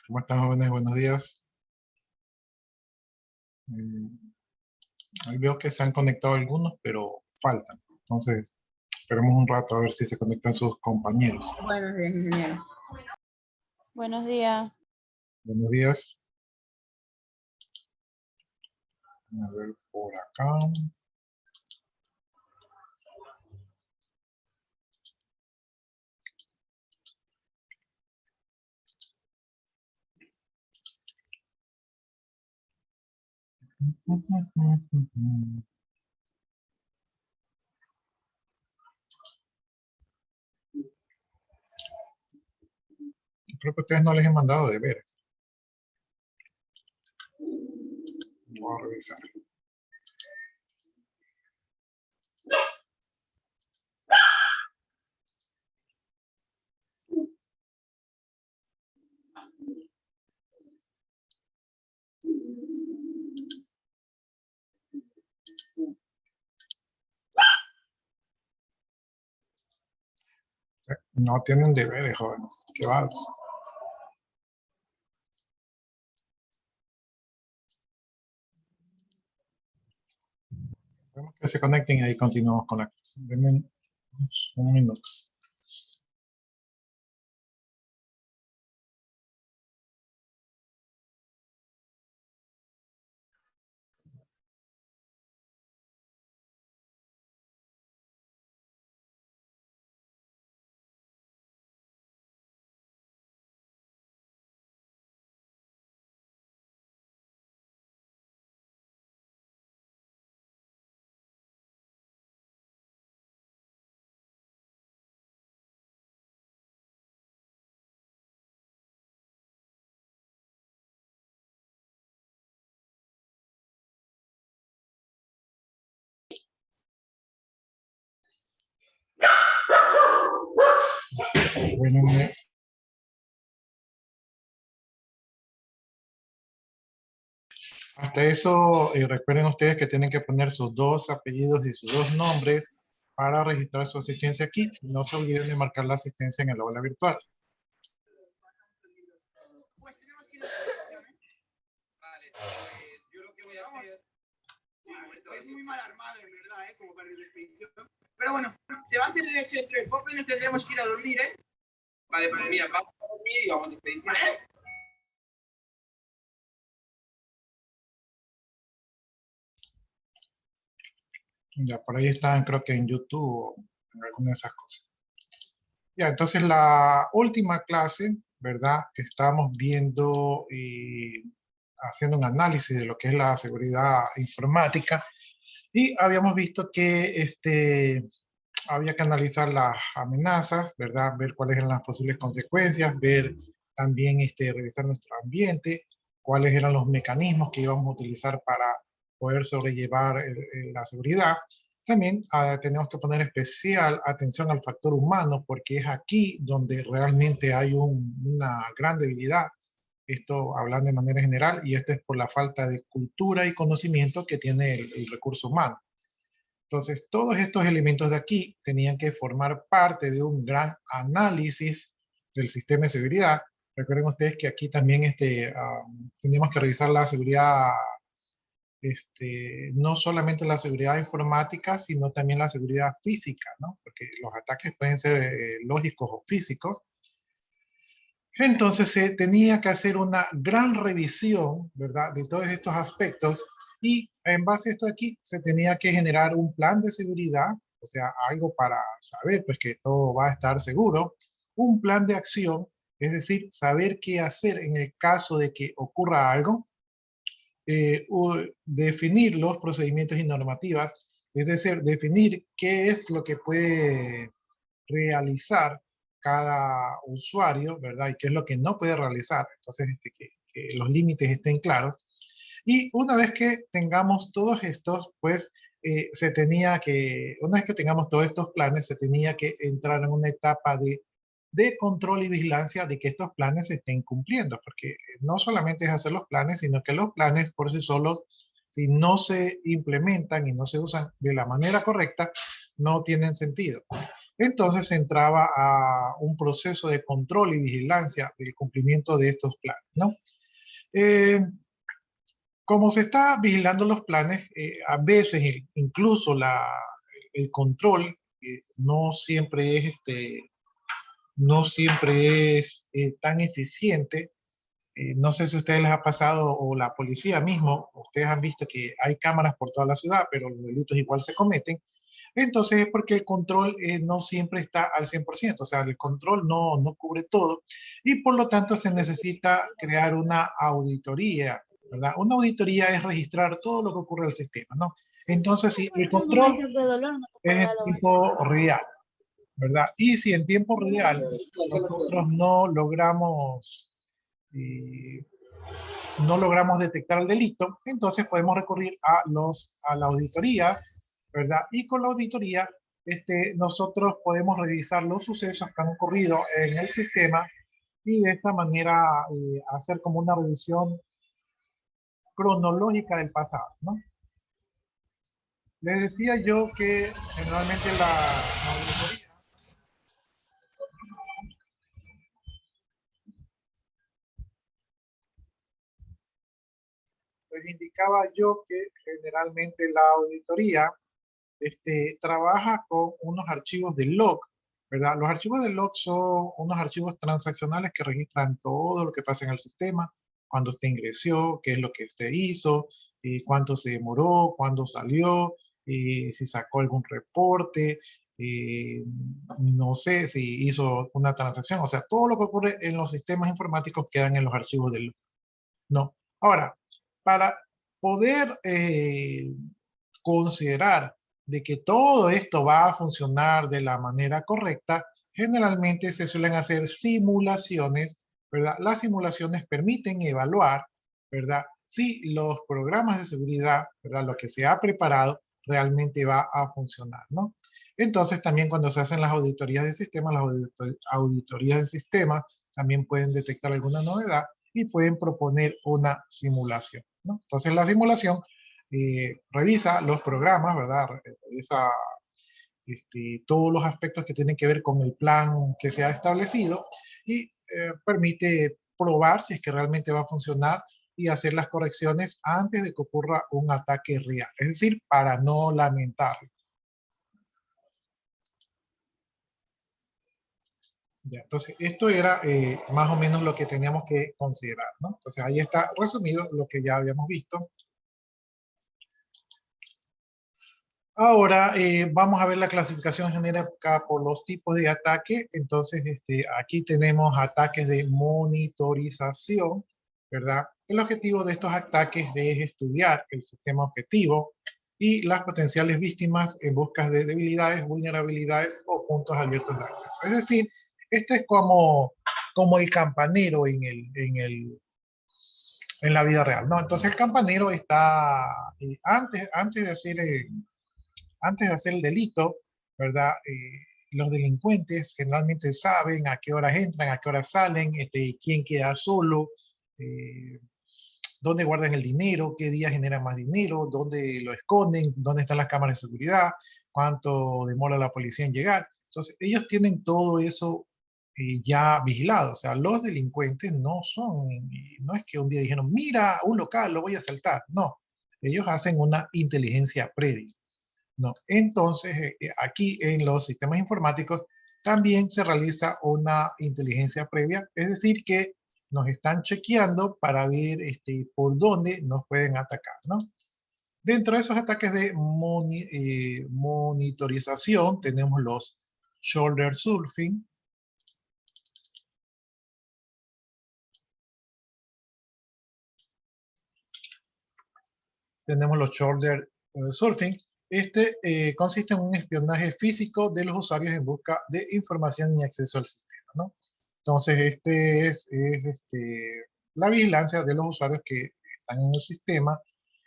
¿Cómo están, jóvenes? Buenos días. Mm, Ahí veo que se han conectado algunos, pero faltan. Entonces, esperemos un rato a ver si se conectan sus compañeros. Buenos días, ingeniero. Buenos días. Buenos días. A ver por acá. Creo que a ustedes no les he mandado deberes. Voy a revisar. No tienen deberes, jóvenes. Qué vagos. Esperemos que se conecten y ahí continuamos con la clase. Denme un minuto. Bueno, hasta eso, recuerden ustedes que tienen que poner sus dos apellidos y sus dos nombres para registrar su asistencia aquí. No se olviden de marcar la asistencia en el aula virtual. Pues tenemos que ir a Vale, pues yo lo que voy a hacer... Es muy mal armado, en verdad, como para la expedición. Pero bueno, se va a hacer el hecho entre poco y nos tendremos que ir a dormir, Vale, pues mira, vamos a dormir y vamos a expedición. ¿Vale? Ya por ahí están, creo que en YouTube o en alguna de esas cosas. Ya, entonces la última clase, ¿verdad? Estábamos viendo y haciendo un análisis de lo que es la seguridad informática y habíamos visto que había que analizar las amenazas, ¿verdad? Ver cuáles eran las posibles consecuencias, ver también, revisar nuestro ambiente, cuáles eran los mecanismos que íbamos a utilizar para poder sobrellevar la seguridad. También tenemos que poner especial atención al factor humano, porque es aquí donde realmente hay una gran debilidad. Esto hablando de manera general, y esto es por la falta de cultura y conocimiento que tiene el recurso humano. Entonces, todos estos elementos de aquí tenían que formar parte de un gran análisis del sistema de seguridad. Recuerden ustedes que aquí también teníamos que revisar la seguridad, no solamente la seguridad informática, sino también la seguridad física, ¿no? Porque los ataques pueden ser lógicos o físicos. Entonces se tenía que hacer una gran revisión, ¿verdad?, de todos estos aspectos, y en base a esto aquí se tenía que generar un plan de seguridad, o sea, algo para saber pues que todo va a estar seguro, un plan de acción, es decir, saber qué hacer en el caso de que ocurra algo, definir los procedimientos y normativas, es decir, definir qué es lo que puede realizar cada usuario, ¿verdad? Y qué es lo que no puede realizar. Entonces, que los límites estén claros. Y una vez que tengamos todos estos, pues una vez que tengamos todos estos planes, se tenía que entrar en una etapa de control y vigilancia de que estos planes se estén cumpliendo, porque no solamente es hacer los planes, sino que los planes por sí solos, si no se implementan y no se usan de la manera correcta, no tienen sentido. entonces se entraba a un proceso de control y vigilancia del cumplimiento de estos planes, ¿no? Eh, Como se está vigilando los planes, a veces incluso el control no siempre es, no siempre es tan eficiente. No sé si a ustedes les ha pasado o la policía mismo, ustedes han visto que hay cámaras por toda la ciudad, pero los delitos igual se cometen. Entonces es porque el control no siempre está al 100%, o sea, el control no cubre todo y por lo tanto se necesita crear una auditoría, ¿verdad? Una auditoría es registrar todo lo que ocurre en el sistema, ¿no? Entonces, si el control es en tiempo real, ¿verdad? Y si en tiempo real nosotros eh, no logramos detectar el delito, entonces podemos recurrir a la auditoría, ¿verdad? Y con la auditoría, nosotros podemos revisar los sucesos que han ocurrido en el sistema y de esta manera hacer como una revisión cronológica del pasado, ¿no? Les decía yo que generalmente la auditoría, les indicaba yo que generalmente la auditoría trabaja con unos archivos de log, ¿verdad? Los archivos de log son unos archivos transaccionales que registran todo lo que pasa en el sistema, cuando usted ingresó, qué es lo que usted hizo, cuánto se demoró, cuándo salió, si sacó algún reporte, no sé si hizo una transacción, o sea, todo lo que ocurre en los sistemas informáticos quedan en los archivos de log. No. Ahora, para poder considerar de que todo esto va a funcionar de la manera correcta, generalmente se suelen hacer simulaciones, ¿verdad? Las simulaciones permiten evaluar, ¿verdad? Si los programas de seguridad, ¿verdad? Lo que se ha preparado realmente va a funcionar, ¿no? Entonces también cuando se hacen las auditorías de sistema, las auditorías de sistema también pueden detectar alguna novedad y pueden proponer una simulación, ¿no? Entonces la simulación revisa los programas, ¿verdad? Revisa todos los aspectos que tienen que ver con el plan que se ha establecido y permite probar si es que realmente va a funcionar y hacer las correcciones antes de que ocurra un ataque real, es decir, para no lamentarlo. Ya, entonces, esto era más o menos lo que teníamos que considerar, ¿no? Entonces, ahí está resumido lo que ya habíamos visto. Ahora vamos a ver la clasificación genérica por los tipos de ataque. Entonces, aquí tenemos ataques de monitorización, ¿verdad? El objetivo de estos ataques es estudiar el sistema objetivo y las potenciales víctimas en busca de debilidades, vulnerabilidades o puntos abiertos de acceso. Es decir, esto es como el campanero en la vida real, ¿no? Entonces, el campanero está, antes de hacer el delito, ¿verdad? Los delincuentes generalmente saben a qué horas entran, a qué horas salen, quién queda solo, eh, dónde guardan el dinero, qué día generan más dinero, dónde lo esconden, dónde están las cámaras de seguridad, cuánto demora la policía en llegar. Entonces, ellos tienen todo eso ya vigilado. O sea, los delincuentes no es que un día dijeron, mira, un local, lo voy a asaltar. No, ellos hacen una inteligencia previa. No. Entonces, aquí en los sistemas informáticos también se realiza una inteligencia previa, es decir, que nos están chequeando para ver por dónde nos pueden atacar, ¿no? Dentro de esos ataques de monitorización tenemos los shoulder surfing. Tenemos los shoulder surfing. Consiste en un espionaje físico de los usuarios en busca de información y acceso al sistema, ¿no? Entonces, la vigilancia de los usuarios que están en el sistema.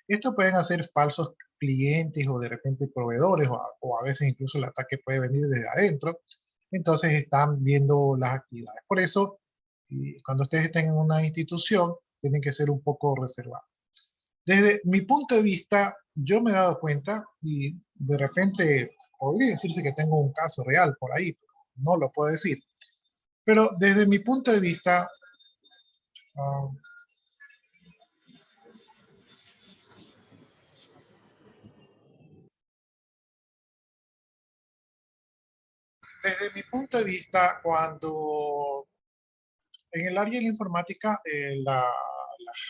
Esto pueden hacer falsos clientes o de repente proveedores o a veces incluso el ataque puede venir desde adentro. Entonces, están viendo las actividades. Por eso, cuando ustedes estén en una institución, tienen que ser un poco reservados. Desde mi punto de vista, yo me he dado cuenta y de repente podría decirse que tengo un caso real por ahí, pero no lo puedo decir. Pero desde mi punto de vista, ah, cuando en el área de la informática, la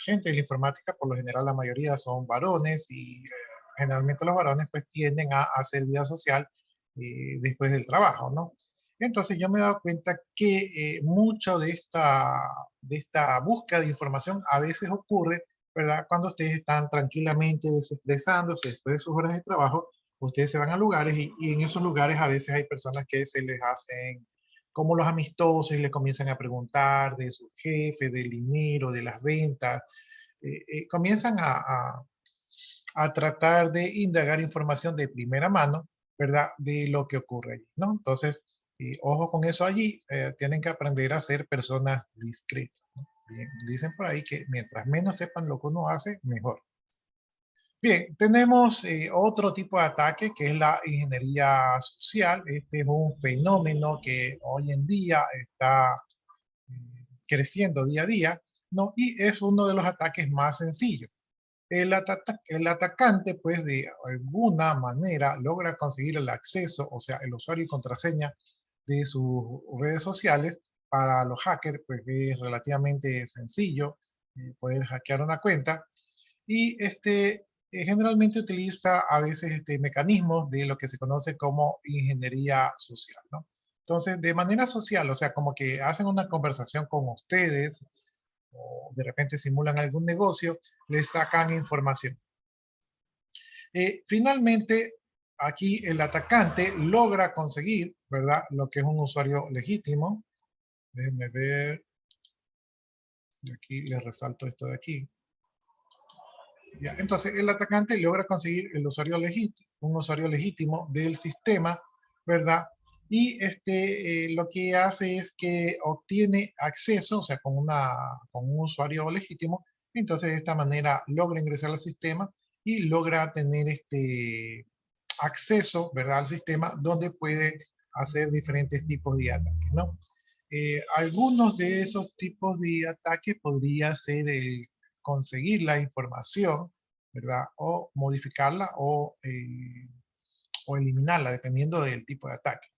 gente de la informática, por lo general la mayoría son varones y generalmente los varones pues tienden a hacer vida social después del trabajo, ¿no? Entonces yo me he dado cuenta que mucho de esta búsqueda de información a veces ocurre, ¿verdad? Cuando ustedes están tranquilamente desestresándose después de sus horas de trabajo, ustedes se van a lugares y en esos lugares a veces hay personas que se les hacen como los amistosos y le comienzan a preguntar de su jefe, del dinero, de las ventas, comienzan a tratar de indagar información de primera mano, ¿verdad? De lo que ocurre allí, ¿no? Entonces, ojo con eso allí, tienen que aprender a ser personas discretas, ¿no? Bien, dicen por ahí que mientras menos sepan lo que uno hace, mejor. Bien, tenemos otro tipo de ataque que es la ingeniería social. Este es un fenómeno que hoy en día está creciendo día a día, ¿no? Y es uno de los ataques más sencillos. El atacante, pues, de alguna manera logra conseguir el acceso, o sea, el usuario y contraseña de sus redes sociales. Para los hackers, pues, es relativamente sencillo poder hackear una cuenta. Y generalmente utiliza a veces mecanismos de lo que se conoce como ingeniería social, ¿no? Entonces, de manera social, o sea, como que hacen una conversación con ustedes, o de repente simulan algún negocio, les sacan información. Finalmente, aquí el atacante logra conseguir, ¿verdad? Lo que es un usuario legítimo. Déjenme ver. Y aquí les resalto esto de aquí. ¿Ya? Entonces, el atacante logra conseguir el usuario legítimo, un usuario legítimo del sistema, ¿verdad? Y lo que hace es que obtiene acceso, o sea, con un usuario legítimo, entonces de esta manera logra ingresar al sistema y logra tener acceso, ¿verdad? Al sistema donde puede hacer diferentes tipos de ataques, ¿no? Algunos de esos tipos de ataques podría ser el conseguir la información, ¿verdad? O modificarla o eliminarla, dependiendo del tipo de ataque.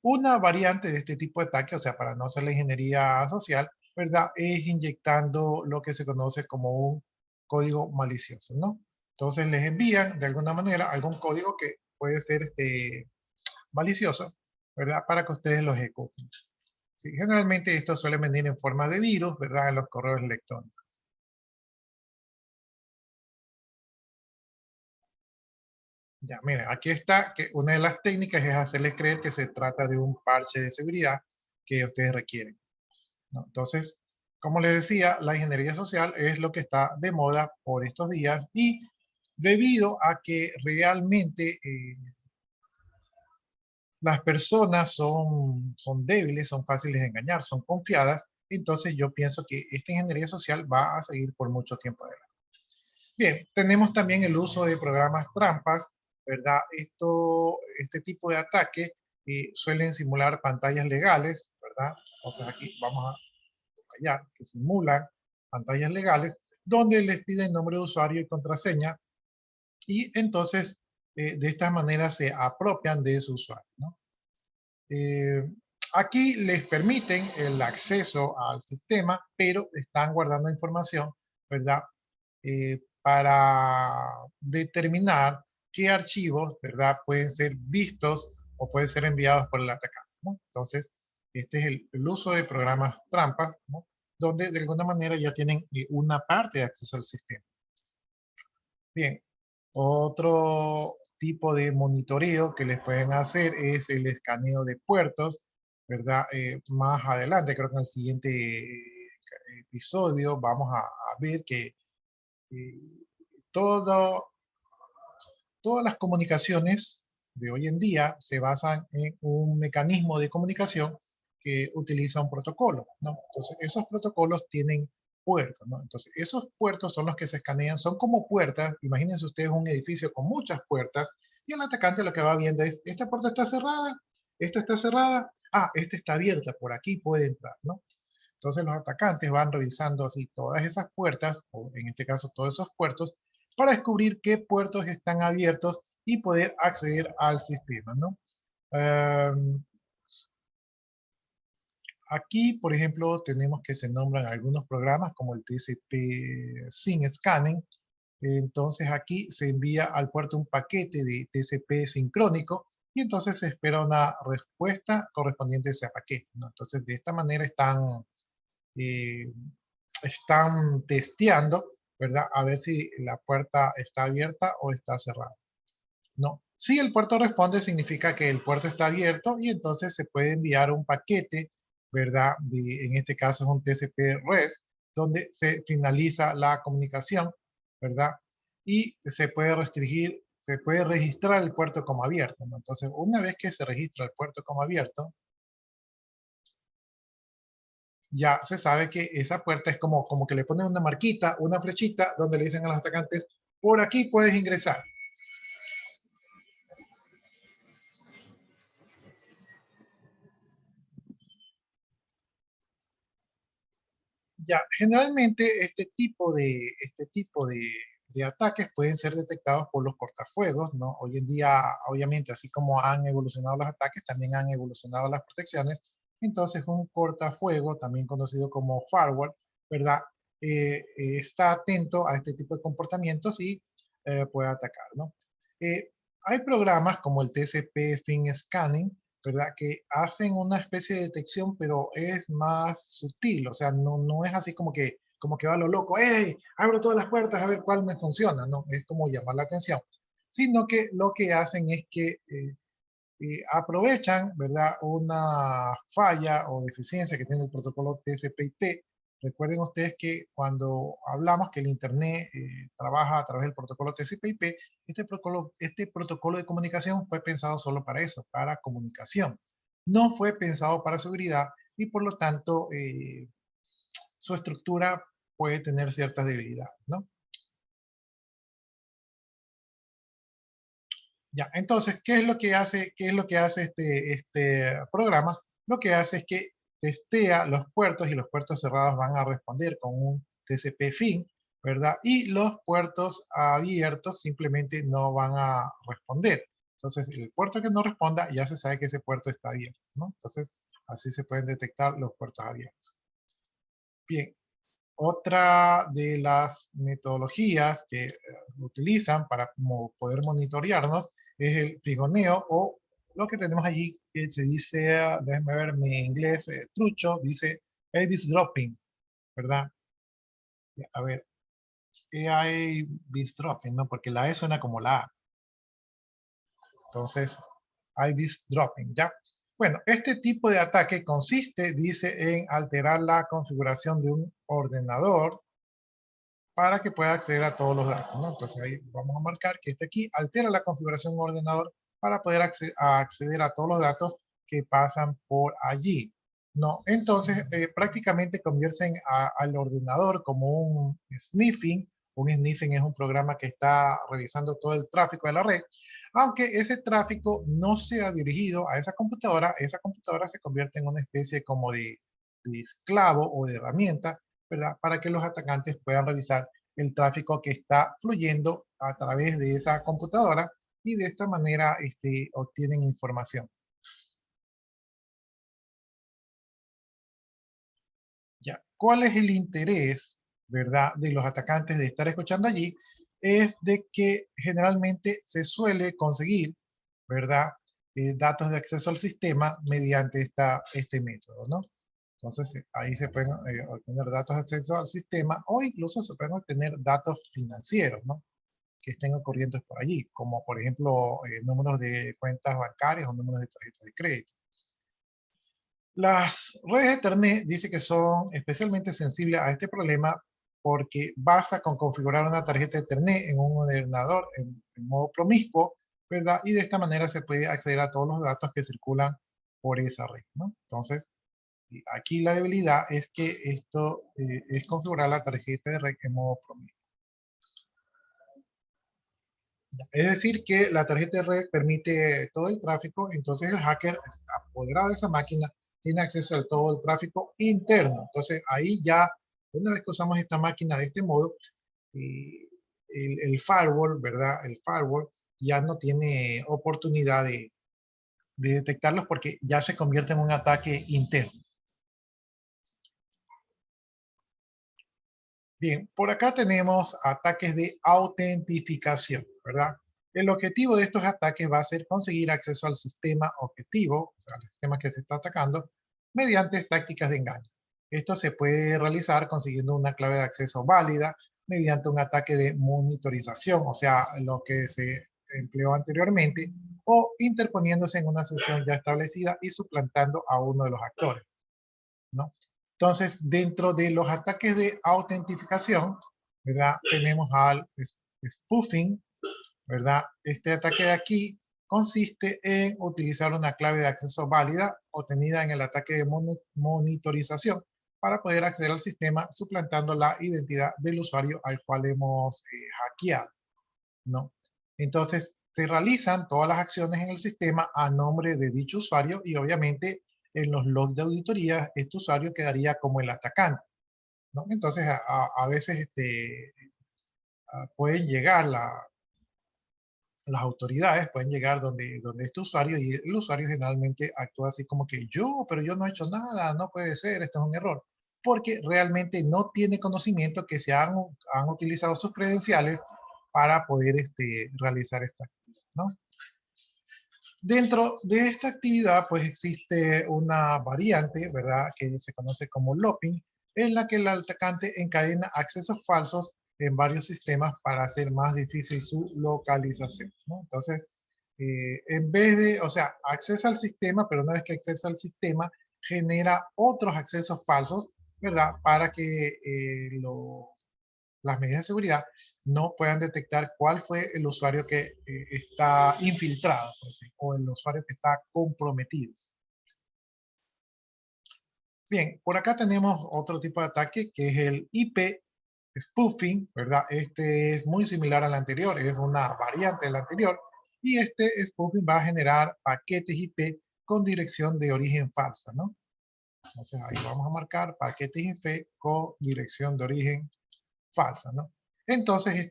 Una variante de este tipo de ataque, o sea, para no hacer la ingeniería social, ¿verdad? Es inyectando lo que se conoce como un código malicioso, ¿no? Entonces les envían de alguna manera algún código que puede ser malicioso, ¿verdad? Para que ustedes lo ejecuten. Sí, generalmente esto suele venir en forma de virus, ¿verdad? En los correos electrónicos. Ya, miren, aquí está que una de las técnicas es hacerles creer que se trata de un parche de seguridad que ustedes requieren, ¿no? Entonces, como les decía, la ingeniería social es lo que está de moda por estos días y debido a que realmente las personas son débiles, son fáciles de engañar, son confiadas, entonces yo pienso que esta ingeniería social va a seguir por mucho tiempo adelante. Bien, tenemos también el uso de programas trampas, ¿verdad? Este tipo de ataque suelen simular pantallas legales, ¿verdad? Entonces aquí vamos a callar, que simulan pantallas legales, donde les piden nombre de usuario y contraseña, y entonces de esta manera se apropian de su usuario, ¿no? Eh, Aquí les permiten el acceso al sistema, pero están guardando información, ¿verdad? Para determinar qué archivos, ¿verdad? Pueden ser vistos o pueden ser enviados por el atacante, ¿no? Entonces, este es el uso de programas trampas, ¿no? Donde de alguna manera ya tienen una parte de acceso al sistema. Bien, otro tipo de monitoreo que les pueden hacer es el escaneo de puertos, ¿verdad? Más adelante, creo que en el siguiente episodio vamos a ver que eh, todo, todas las comunicaciones de hoy en día se basan en un mecanismo de comunicación que utiliza un protocolo, ¿no? Entonces, esos protocolos tienen puertos, ¿no? Entonces, esos puertos son los que se escanean, son como puertas, imagínense ustedes un edificio con muchas puertas, Y el atacante lo que va viendo es, esta puerta está cerrada, esta está cerrada, esta está abierta, por aquí puede entrar, ¿no? Entonces los atacantes van revisando así todas esas puertas, o en este caso todos esos puertos, para descubrir qué puertos están abiertos y poder acceder al sistema, ¿no? Aquí, por ejemplo, tenemos que se nombran algunos programas como el TCP Sync Scanning. Entonces aquí se envía al puerto un paquete de TCP sincrónico y entonces se espera una respuesta correspondiente a ese paquete, ¿no? Entonces de esta manera eh, están testeando, ¿verdad? A ver si la puerta está abierta o está cerrada. No. Si el puerto responde, significa que el puerto está abierto y entonces se puede enviar un paquete, ¿verdad? En este caso es un TCP-REST, donde se finaliza la comunicación, ¿verdad? Y se puede restringir, se puede registrar el puerto como abierto, ¿no? Entonces, una vez que se registra el puerto como abierto, ya se sabe que esa puerta es como que le ponen una marquita, una flechita, donde le dicen a los atacantes, por aquí puedes ingresar. Ya, generalmente este tipo de ataques pueden ser detectados por los cortafuegos, ¿no? Hoy en día, obviamente, así como han evolucionado los ataques, también han evolucionado las protecciones. Entonces, un cortafuego, también conocido como firewall, ¿verdad? Está atento a este tipo de comportamientos y puede atacar, ¿no? Hay programas como el TCP Fin Scanning, ¿verdad? Que hacen una especie de detección, pero es más sutil, o sea, no es así como que va a lo loco, ¡hey! Abro todas las puertas a ver cuál me funciona, no, es como llamar la atención, sino que lo que hacen es que aprovechan, ¿verdad? Una falla o deficiencia que tiene el protocolo TCP/IP. Recuerden ustedes que cuando hablamos que el Internet trabaja a través del protocolo TCP/IP, este protocolo de comunicación fue pensado solo para eso, para comunicación. No fue pensado para seguridad y por lo tanto su estructura puede tener ciertas debilidades, ¿no? Ya, entonces, ¿qué es lo que hace este programa? Lo que hace es que testea los puertos y los puertos cerrados van a responder con un TCP fin, ¿verdad? Y los puertos abiertos simplemente no van a responder. Entonces, el puerto que no responda ya se sabe que ese puerto está abierto, ¿no? Entonces, así se pueden detectar los puertos abiertos. Bien, otra de las metodologías que utilizan para poder monitorearnos es el fijoneo o lo que tenemos allí que se dice, déjenme ver mi inglés trucho, dice eavesdropping, ¿verdad? A ver, eavesdropping, ¿no? Porque la E suena como la A. Entonces, eavesdropping, ¿ya? Bueno, este tipo de ataque consiste, dice, en alterar la configuración de un ordenador para que pueda acceder a todos los datos, ¿no? Entonces ahí vamos a marcar que este aquí altera la configuración de un ordenador para poder acceder a todos los datos que pasan por allí, ¿no? Entonces prácticamente convierten al ordenador como un sniffing. Un sniffing es un programa que está revisando todo el tráfico de la red, aunque ese tráfico no sea dirigido a esa computadora se convierte en una especie como de esclavo o de herramienta, ¿verdad? Para que los atacantes puedan revisar el tráfico que está fluyendo a través de esa computadora y de esta manera obtienen información. Ya. ¿Cuál es el interés, verdad, de los atacantes de estar escuchando allí? Es de que generalmente se suele conseguir, ¿verdad? Datos de acceso al sistema mediante este método, ¿no? Entonces, ahí se pueden obtener datos de acceso al sistema o incluso se pueden obtener datos financieros, ¿no? Que estén ocurriendo por allí, como por ejemplo números de cuentas bancarias o números de tarjetas de crédito. Las redes de Ethernet dice que son especialmente sensibles a este problema porque basta con configurar una tarjeta de Ethernet en un ordenador en modo promiscuo, ¿verdad? Y de esta manera se puede acceder a todos los datos que circulan por esa red, ¿no? Entonces, aquí la debilidad es que esto es configurar la tarjeta de red en modo promiscuo. Es decir, que la tarjeta de red permite todo el tráfico, entonces el hacker, apoderado de esa máquina, tiene acceso a todo el tráfico interno. Entonces ahí ya, una vez que usamos esta máquina de este modo, el firewall, ¿verdad? El firewall ya no tiene oportunidad de detectarlos porque ya se convierte en un ataque interno. Bien, por acá tenemos ataques de autentificación, ¿verdad? El objetivo de estos ataques va a ser conseguir acceso al sistema objetivo, o sea, al sistema que se está atacando, mediante tácticas de engaño. Esto se puede realizar consiguiendo una clave de acceso válida mediante un ataque de monitorización, o sea, lo que se empleó anteriormente, o interponiéndose en una sesión ya establecida y suplantando a uno de los actores, ¿no? Entonces, dentro de los ataques de autentificación, ¿verdad? Tenemos al spoofing, ¿verdad? Este ataque de aquí consiste en utilizar una clave de acceso válida obtenida en el ataque de monitorización para poder acceder al sistema suplantando la identidad del usuario al cual hemos hackeado, ¿no? Entonces, se realizan todas las acciones en el sistema a nombre de dicho usuario y obviamente en los logs de auditoría este usuario quedaría como el atacante, ¿no? Entonces, a veces pueden llegar las autoridades, pueden llegar donde este usuario y el usuario generalmente actúa así como que pero yo no he hecho nada, no puede ser, esto es un error, porque realmente no tiene conocimiento que se han utilizado sus credenciales para poder realizar esta actividad, ¿no? Dentro de esta actividad, pues existe una variante, ¿verdad? Que se conoce como looping, en la que el atacante encadena accesos falsos en varios sistemas para hacer más difícil su localización, ¿no? Entonces, en vez de, o sea, accesa al sistema, pero una vez que accesa al sistema, genera otros accesos falsos, ¿verdad? Para que las medidas de seguridad no puedan detectar cuál fue el usuario que está infiltrado, pues, o el usuario que está comprometido. Bien, por acá tenemos otro tipo de ataque que es el IP spoofing, ¿verdad? Este es muy similar al anterior, es una variante del anterior, y este spoofing va a generar paquetes IP con dirección de origen falsa, ¿no? Entonces ahí vamos a marcar paquetes IP con dirección de origen falsa, ¿no? Entonces,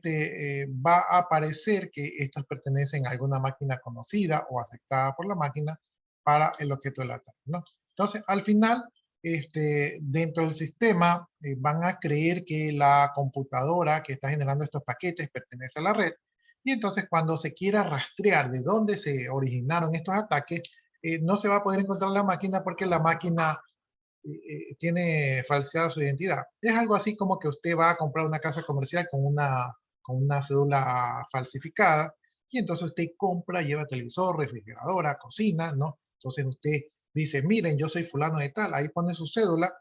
va a aparecer que estos pertenecen a alguna máquina conocida o aceptada por la máquina para el objeto del ataque, ¿no? Entonces, al final, dentro del sistema, van a creer que la computadora que está generando estos paquetes pertenece a la red, y entonces cuando se quiera rastrear de dónde se originaron estos ataques, no se va a poder encontrar la máquina porque la máquina tiene falseada su identidad. Es algo así como que usted va a comprar una casa comercial con una cédula falsificada y entonces usted compra, lleva televisor, refrigeradora, cocina, ¿no? Entonces usted dice, miren, yo soy fulano de tal, ahí pone su cédula,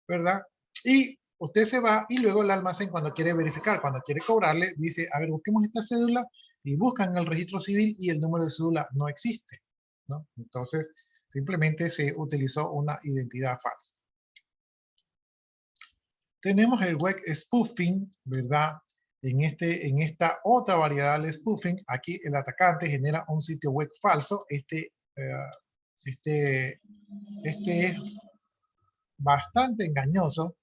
¿verdad? Y usted se va y luego el almacén cuando quiere verificar, cuando quiere cobrarle, dice, a ver, busquemos esta cédula y buscan el registro civil y el número de cédula no existe, ¿no? Entonces, simplemente se utilizó una identidad falsa. Tenemos el web spoofing, ¿verdad? En esta otra variedad del spoofing, aquí el atacante genera un sitio web falso. Este es bastante engañoso,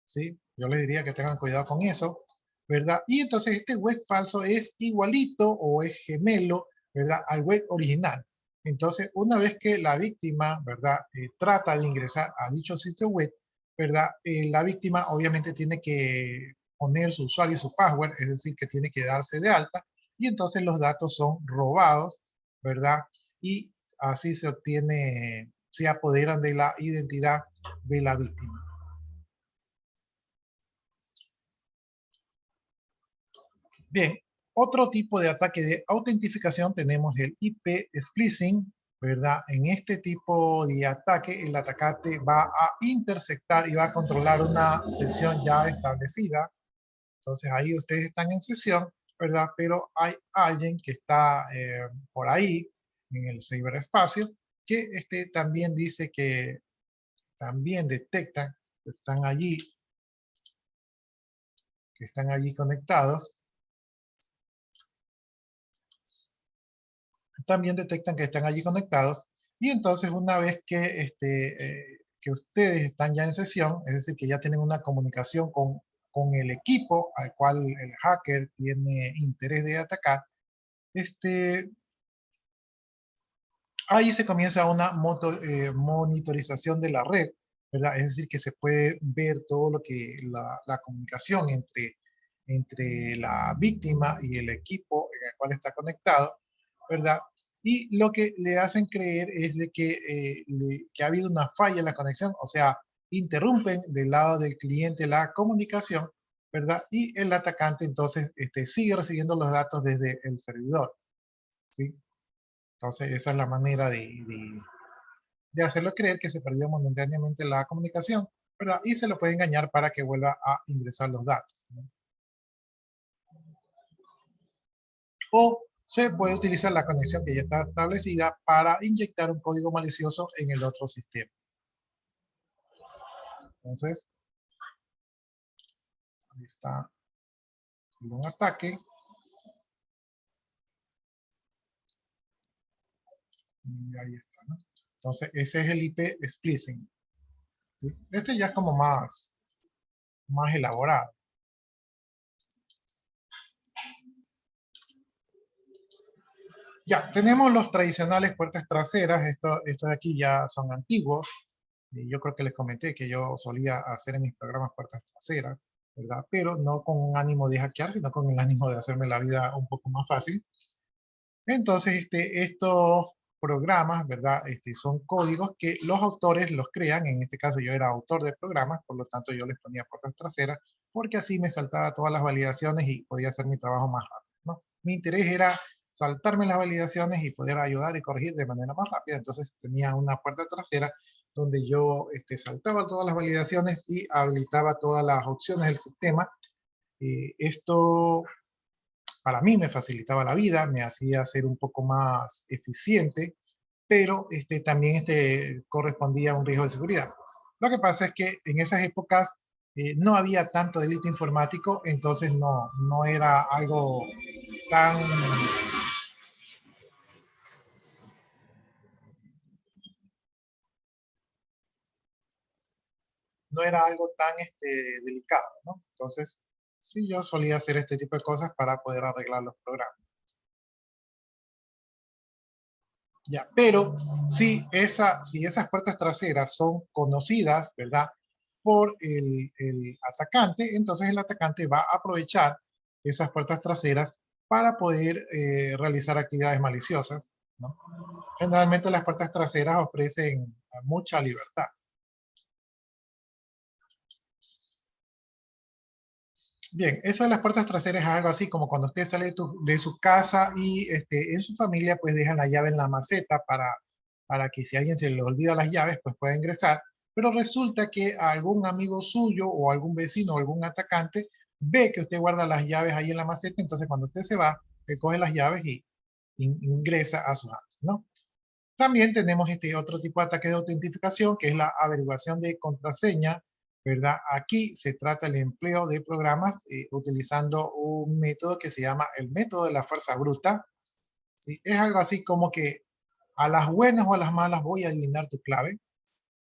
¿sí? Yo les diría que tengan cuidado con eso, ¿verdad? Y entonces este web falso es igualito o es gemelo, ¿verdad? Al web original. Entonces, una vez que la víctima, ¿verdad? Trata de ingresar a dicho sitio web, ¿verdad? La víctima obviamente tiene que poner su usuario y su password, es decir, que tiene que darse de alta, y entonces los datos son robados, ¿verdad? Y así se obtiene, se apoderan de la identidad de la víctima. Bien, otro tipo de ataque de autentificación tenemos el IP splicing, ¿verdad? En este tipo de ataque, el atacante va a interceptar y va a controlar una sesión ya establecida. Entonces ahí ustedes están en sesión, ¿verdad? Pero hay alguien que está por ahí en el ciberespacio que también dice que también detectan que están allí conectados. también detectan que están allí conectados, y entonces una vez que ustedes están ya en sesión, es decir, que ya tienen una comunicación con el equipo al cual el hacker tiene interés de atacar, ahí se comienza una monitorización de la red, ¿verdad? Es decir, que se puede ver todo lo que la comunicación entre la víctima y el equipo en el cual está conectado, ¿verdad? Y lo que le hacen creer es de que ha habido una falla en la conexión, o sea, interrumpen del lado del cliente la comunicación, ¿verdad? Y el atacante entonces sigue recibiendo los datos desde el servidor, ¿sí? Entonces, esa es la manera de hacerlo creer que se perdió momentáneamente la comunicación, ¿verdad? Y se lo puede engañar para que vuelva a ingresar los datos, ¿no? O se puede utilizar la conexión que ya está establecida para inyectar un código malicioso en el otro sistema. Entonces, ahí está un ataque. Y ahí está, ¿no? Entonces, ese es el IP splicing, ¿sí? Este ya es como más elaborado. Ya, tenemos los tradicionales puertas traseras. Estos de aquí ya son antiguos. Yo creo que les comenté que yo solía hacer en mis programas puertas traseras, ¿verdad? Pero no con un ánimo de hackear, sino con el ánimo de hacerme la vida un poco más fácil. Entonces, estos programas, ¿verdad? Son códigos que los autores los crean. En este caso yo era autor de programas, por lo tanto yo les ponía puertas traseras, porque así me saltaba todas las validaciones y podía hacer mi trabajo más rápido, ¿no? Mi interés era saltarme las validaciones y poder ayudar y corregir de manera más rápida. Entonces tenía una puerta trasera donde yo saltaba todas las validaciones y habilitaba todas las opciones del sistema. Esto para mí me facilitaba la vida, me hacía ser un poco más eficiente, pero también correspondía a un riesgo de seguridad. Lo que pasa es que en esas épocas no había tanto delito informático, entonces no era algo tan... no era algo tan delicado, ¿no? Entonces, sí, yo solía hacer este tipo de cosas para poder arreglar los programas. Ya, pero si esas puertas traseras son conocidas, ¿verdad? Por el atacante, entonces el atacante va a aprovechar esas puertas traseras para poder realizar actividades maliciosas, ¿no? Generalmente las puertas traseras ofrecen mucha libertad. Bien, eso de las puertas traseras es algo así como cuando usted sale de su casa y en su familia pues dejan la llave en la maceta para que si a alguien se le olvida las llaves pues pueda ingresar, pero resulta que algún amigo suyo o algún vecino o algún atacante ve que usted guarda las llaves ahí en la maceta, entonces cuando usted se va, se coge las llaves y ingresa a sus datos, ¿no? También tenemos otro tipo de ataque de autentificación, que es la averiguación de contraseña, ¿verdad? Aquí se trata el empleo de programas utilizando un método que se llama el método de la fuerza bruta, ¿sí? Es algo así como que a las buenas o a las malas voy a adivinar tu clave,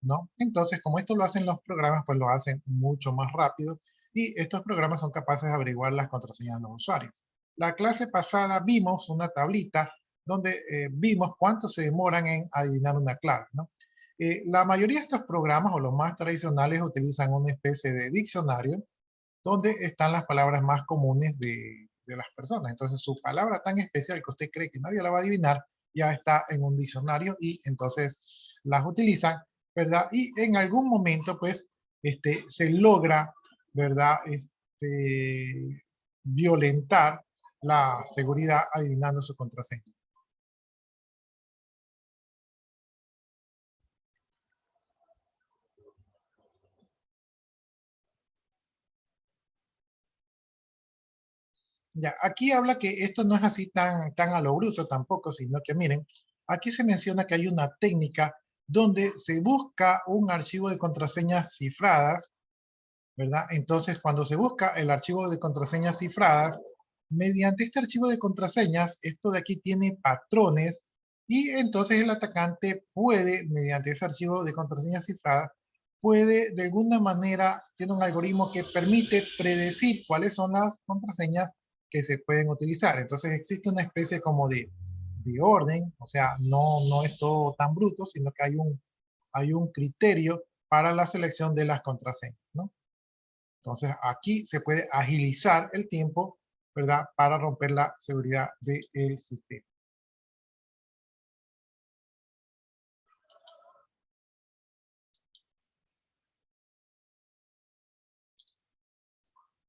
¿no? Entonces, como esto lo hacen los programas, pues lo hacen mucho más rápido y estos programas son capaces de averiguar las contraseñas de los usuarios. La clase pasada vimos una tablita donde vimos cuánto se demoran en adivinar una clave, ¿no? La mayoría de estos programas o los más tradicionales utilizan una especie de diccionario donde están las palabras más comunes de las personas. Entonces, su palabra tan especial que usted cree que nadie la va a adivinar, ya está en un diccionario y entonces las utilizan, ¿verdad? Y en algún momento, pues, se logra, ¿verdad? Violentar la seguridad adivinando su contraseña. Ya, aquí habla que esto no es así tan a lo bruto tampoco, sino que miren, aquí se menciona que hay una técnica donde se busca un archivo de contraseñas cifradas, ¿verdad? Entonces, cuando se busca el archivo de contraseñas cifradas, mediante este archivo de contraseñas, esto de aquí tiene patrones, y entonces el atacante puede, mediante ese archivo de contraseñas cifradas, puede de alguna manera, tiene un algoritmo que permite predecir cuáles son las contraseñas que se pueden utilizar. Entonces existe una especie como de orden, o sea, no es todo tan bruto, sino que hay un criterio para la selección de las contraseñas, ¿no? Entonces aquí se puede agilizar el tiempo, ¿verdad? Para romper la seguridad del sistema.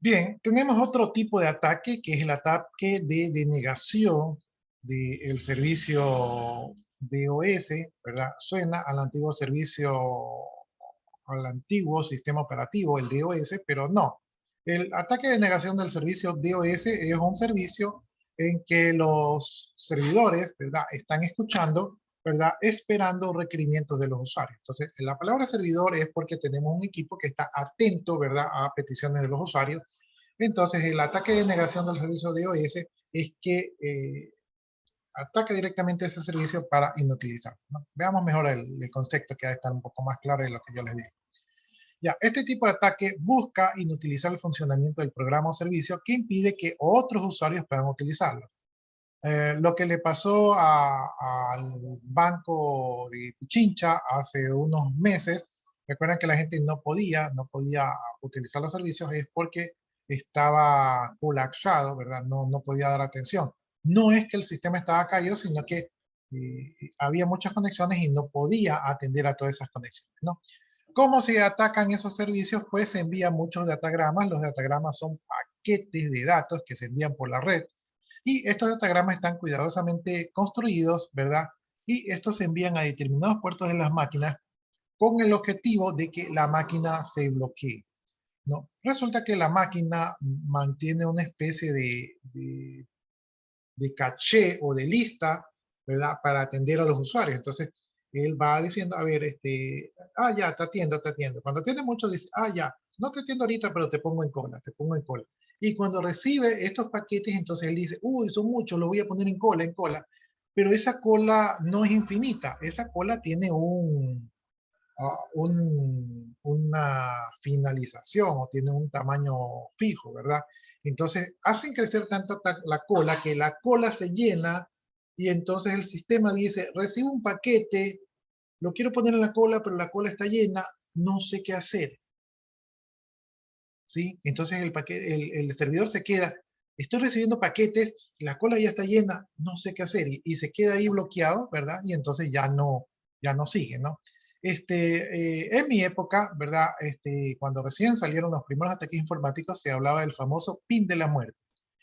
Bien, tenemos otro tipo de ataque, que es el ataque de denegación del servicio DOS, ¿verdad? Suena al antiguo servicio, al antiguo sistema operativo, el DOS, pero no. El ataque de denegación del servicio DOS es un servicio en que los servidores, ¿verdad? Están escuchando, ¿verdad? Esperando requerimientos de los usuarios. Entonces, la palabra servidor es porque tenemos un equipo que está atento, ¿verdad? A peticiones de los usuarios. Entonces, el ataque de negación del servicio DOS es que ataca directamente ese servicio para inutilizarlo, ¿no? Veamos mejor el concepto, que va a estar un poco más claro de lo que yo les digo. Ya, este tipo de ataque busca inutilizar el funcionamiento del programa o servicio que impide que otros usuarios puedan utilizarlo. Lo que le pasó al banco de Pichincha hace unos meses, recuerdan que la gente no podía utilizar los servicios, es porque estaba colapsado, ¿verdad? No podía dar atención. No es que el sistema estaba caído, sino que había muchas conexiones y no podía atender a todas esas conexiones, ¿no? ¿Cómo se atacan esos servicios? Pues se envían muchos datagramas. Los datagramas son paquetes de datos que se envían por la red. Y estos datagramas están cuidadosamente construidos, ¿verdad? Y estos se envían a determinados puertos de las máquinas con el objetivo de que la máquina se bloquee, ¿no? Resulta que la máquina mantiene una especie de caché o de lista, ¿verdad? Para atender a los usuarios. Entonces, él va diciendo, a ver, ya, te atiendo, te atiendo. Cuando tiene mucho, dice, ya, no te atiendo ahorita, pero te pongo en cola, te pongo en cola. Y cuando recibe estos paquetes, entonces él dice, uy, son muchos, lo voy a poner en cola. Pero esa cola no es infinita, esa cola tiene una finalización o tiene un tamaño fijo, ¿verdad? Entonces hacen crecer tanto la cola que la cola se llena y entonces el sistema dice, recibo un paquete, lo quiero poner en la cola, pero la cola está llena, no sé qué hacer. ¿Sí? Entonces el servidor se queda, estoy recibiendo paquetes, la cola ya está llena, no sé qué hacer, y se queda ahí bloqueado, ¿verdad? Y entonces ya no sigue, ¿no? En mi época, ¿verdad? Cuando recién salieron los primeros ataques informáticos, se hablaba del famoso PIN de la muerte.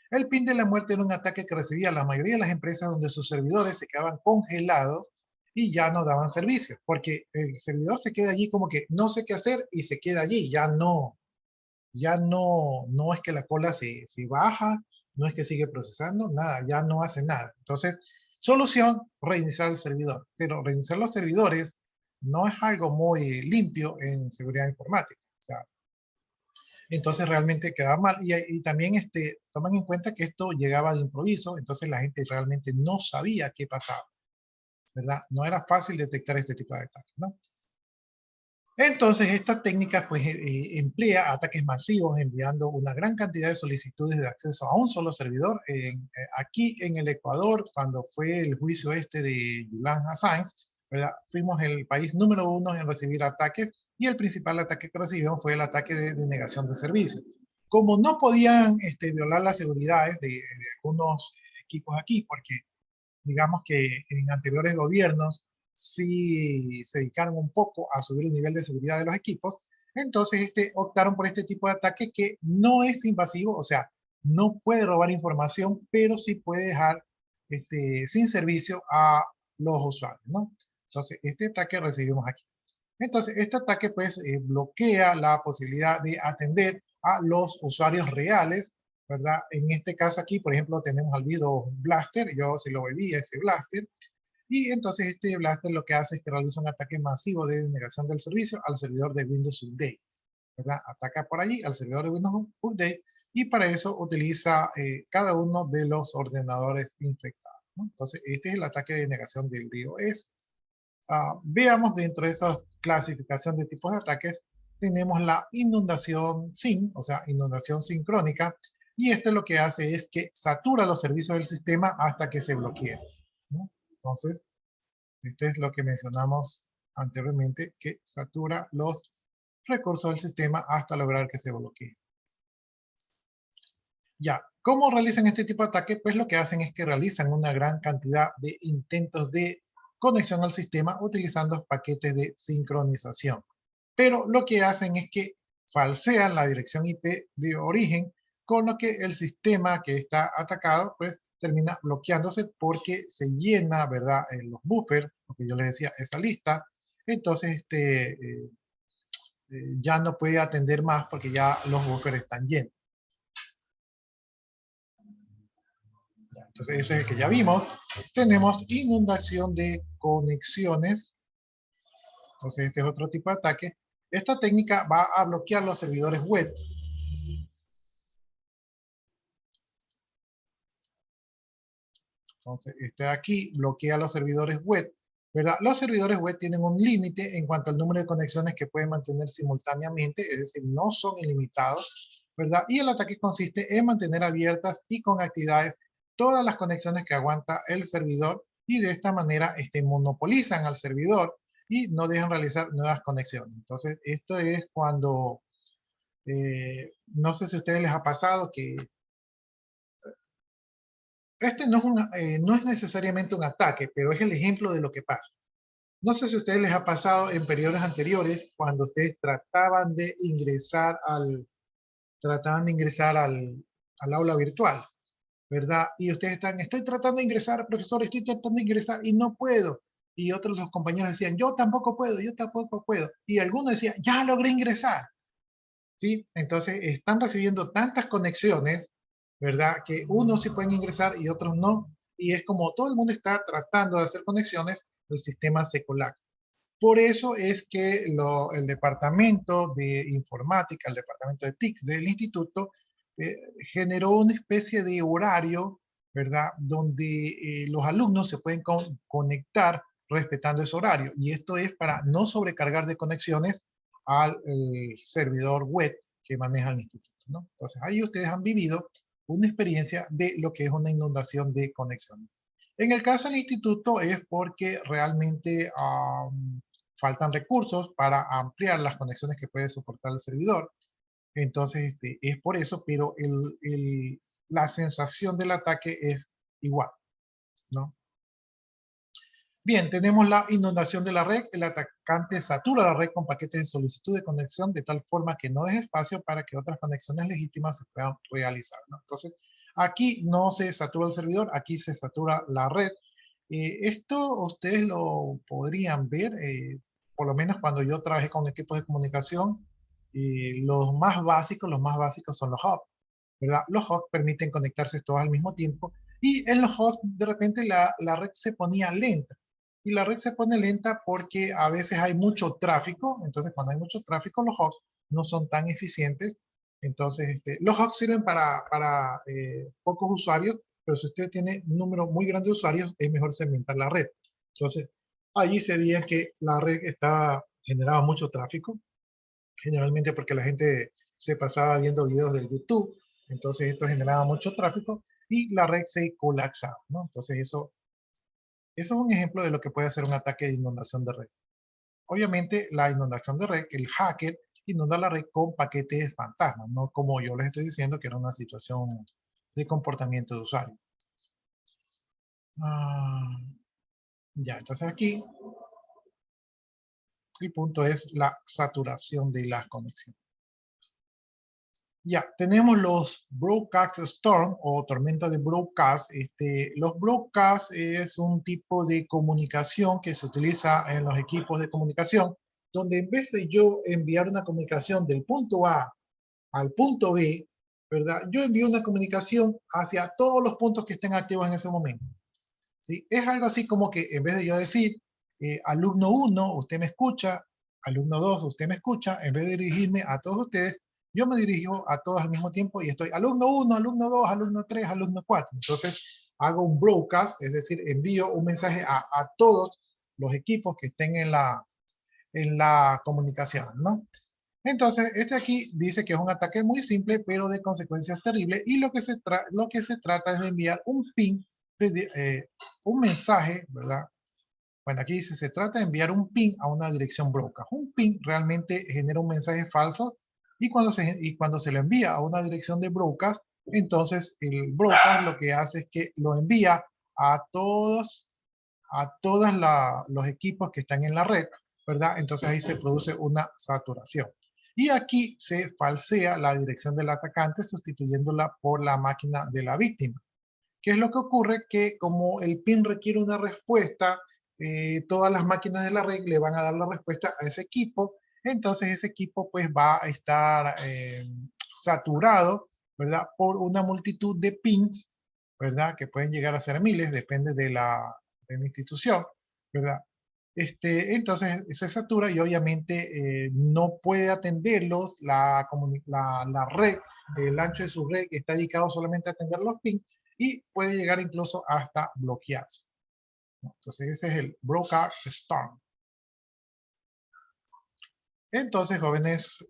El PIN de la muerte era un ataque que recibía la mayoría de las empresas donde sus servidores se quedaban congelados y ya no daban servicio, porque el servidor se queda allí como que no sé qué hacer y se queda allí, no es que la cola se baja, no es que sigue procesando, nada, ya no hace nada. Entonces, solución, reiniciar el servidor. Pero reiniciar los servidores no es algo muy limpio en seguridad informática. O sea, entonces realmente quedaba mal. Y también toman en cuenta que esto llegaba de improviso, entonces la gente realmente no sabía qué pasaba, ¿verdad? No era fácil detectar este tipo de ataques, ¿no? Entonces, esta técnica pues, emplea ataques masivos enviando una gran cantidad de solicitudes de acceso a un solo servidor. Aquí en el Ecuador, cuando fue el juicio de Julian Assange, ¿verdad? Fuimos el país número 1 en recibir ataques y el principal ataque que recibimos fue el ataque de negación de servicios. Como no podían violar las seguridades de algunos equipos aquí, porque digamos que en anteriores gobiernos sí se dedicaron un poco a subir el nivel de seguridad de los equipos, entonces optaron por este tipo de ataque que no es invasivo, o sea, no puede robar información, pero sí puede dejar sin servicio a los usuarios, ¿no? Entonces, este ataque recibimos aquí. Entonces, este ataque pues bloquea la posibilidad de atender a los usuarios reales, ¿verdad? En este caso aquí, por ejemplo, tenemos al Vido Blaster, yo se lo volví a ese Blaster, y entonces este Blaster lo que hace es que realiza un ataque masivo de denegación del servicio al servidor de Windows Update, ¿verdad? Ataca por allí al servidor de Windows Update y para eso utiliza cada uno de los ordenadores infectados, ¿no? Entonces, este es el ataque de denegación del DOS. Veamos dentro de esa clasificación de tipos de ataques, tenemos la inundación SYN, o sea, inundación sincrónica, y esto lo que hace es que satura los servicios del sistema hasta que se bloqueen, ¿no? Entonces, esto es lo que mencionamos anteriormente, que satura los recursos del sistema hasta lograr que se bloquee. Ya, ¿cómo realizan este tipo de ataque? Pues lo que hacen es que realizan una gran cantidad de intentos de conexión al sistema utilizando paquetes de sincronización. Pero lo que hacen es que falsean la dirección IP de origen, con lo que el sistema que está atacado pues termina bloqueándose porque se llena, ¿verdad? Los buffers, lo que yo les decía, esa lista. Entonces, ya no puede atender más porque ya los buffers están llenos. Entonces, ese es el que ya vimos. Tenemos inundación de conexiones. Entonces, este es otro tipo de ataque. Esta técnica va a bloquear los servidores web. Entonces, este de aquí bloquea los servidores web, ¿verdad? Los servidores web tienen un límite en cuanto al número de conexiones que pueden mantener simultáneamente, es decir, no son ilimitados, ¿verdad? Y el ataque consiste en mantener abiertas y con actividades todas las conexiones que aguanta el servidor y de esta manera monopolizan al servidor y no dejan realizar nuevas conexiones. Entonces, esto es cuando, no sé si a ustedes les ha pasado que este no es necesariamente un ataque, pero es el ejemplo de lo que pasa. No sé si a ustedes les ha pasado en periodos anteriores cuando ustedes trataban de ingresar al aula virtual, ¿verdad? Y ustedes estoy tratando de ingresar, profesor, estoy tratando de ingresar y no puedo. Y otros de los compañeros decían, yo tampoco puedo, yo tampoco puedo. Y algunos decían, ya logré ingresar. ¿Sí? Entonces están recibiendo tantas conexiones, ¿verdad? Que unos sí pueden ingresar y otros no. Y es como todo el mundo está tratando de hacer conexiones, el sistema se colapsa. Por eso es que el departamento de informática, el departamento de TIC del instituto, generó una especie de horario, ¿verdad? Donde los alumnos se pueden conectar respetando ese horario. Y esto es para no sobrecargar de conexiones al servidor web que maneja el instituto, ¿no? Entonces ahí ustedes han vivido una experiencia de lo que es una inundación de conexiones. En el caso del instituto es porque realmente faltan recursos para ampliar las conexiones que puede soportar el servidor. Entonces es por eso, pero la sensación del ataque es igual, ¿no? Bien, tenemos la inundación de la red. El atacante satura la red con paquetes de solicitud de conexión de tal forma que no deje espacio para que otras conexiones legítimas se puedan realizar, ¿no? Entonces, aquí no se satura el servidor, aquí se satura la red. Esto ustedes lo podrían ver, por lo menos cuando yo trabajé con equipos de comunicación, los más básicos son los hubs, ¿verdad? Los hubs permiten conectarse todos al mismo tiempo y en los hubs de repente la red se ponía lenta. Y la red se pone lenta porque a veces hay mucho tráfico, entonces cuando hay mucho tráfico los hubs no son tan eficientes. Entonces los hubs sirven para pocos usuarios, pero si usted tiene un número muy grande de usuarios es mejor segmentar la red. Entonces allí se veía que la red generaba mucho tráfico, generalmente porque la gente se pasaba viendo videos del YouTube, entonces esto generaba mucho tráfico y la red se colapsaba, ¿no? Entonces eso es un ejemplo de lo que puede hacer un ataque de inundación de red. Obviamente, la inundación de red, el hacker inunda la red con paquetes fantasmas, no como yo les estoy diciendo que era una situación de comportamiento de usuario. Ya, entonces aquí el punto es la saturación de las conexiones. Ya, tenemos los broadcast storm o tormenta de broadcast. Los broadcasts es un tipo de comunicación que se utiliza en los equipos de comunicación, donde en vez de yo enviar una comunicación del punto A al punto B, ¿verdad? Yo envío una comunicación hacia todos los puntos que estén activos en ese momento. ¿Sí? Es algo así como que en vez de yo decir, alumno 1, usted me escucha, alumno 2, usted me escucha, en vez de dirigirme a todos ustedes, yo me dirijo a todos al mismo tiempo y estoy alumno 1, alumno 2, alumno 3, alumno 4. Entonces hago un broadcast, es decir, envío un mensaje a todos los equipos que estén en la comunicación, ¿no? Entonces, este aquí dice que es un ataque muy simple, pero de consecuencias terribles, y lo que se trata es de enviar un ping, un mensaje, ¿verdad? Bueno, aquí dice, se trata de enviar un ping a una dirección broadcast. Un ping realmente genera un mensaje falso, y cuando se lo envía a una dirección de broadcast, entonces el broadcast lo que hace es que lo envía a todos los equipos que están en la red, ¿verdad? Entonces ahí se produce una saturación. Y aquí se falsea la dirección del atacante sustituyéndola por la máquina de la víctima. ¿Qué es lo que ocurre? Que como el PIN requiere una respuesta, todas las máquinas de la red le van a dar la respuesta a ese equipo, entonces ese equipo pues va a estar saturado, ¿verdad? Por una multitud de pins, ¿verdad? Que pueden llegar a ser miles, depende de la institución, ¿verdad? Entonces se satura y obviamente no puede atenderlos la red, el ancho de su red que está dedicado solamente a atender los pings, y puede llegar incluso hasta bloquearse. Entonces ese es el broadcast storm. Entonces, jóvenes,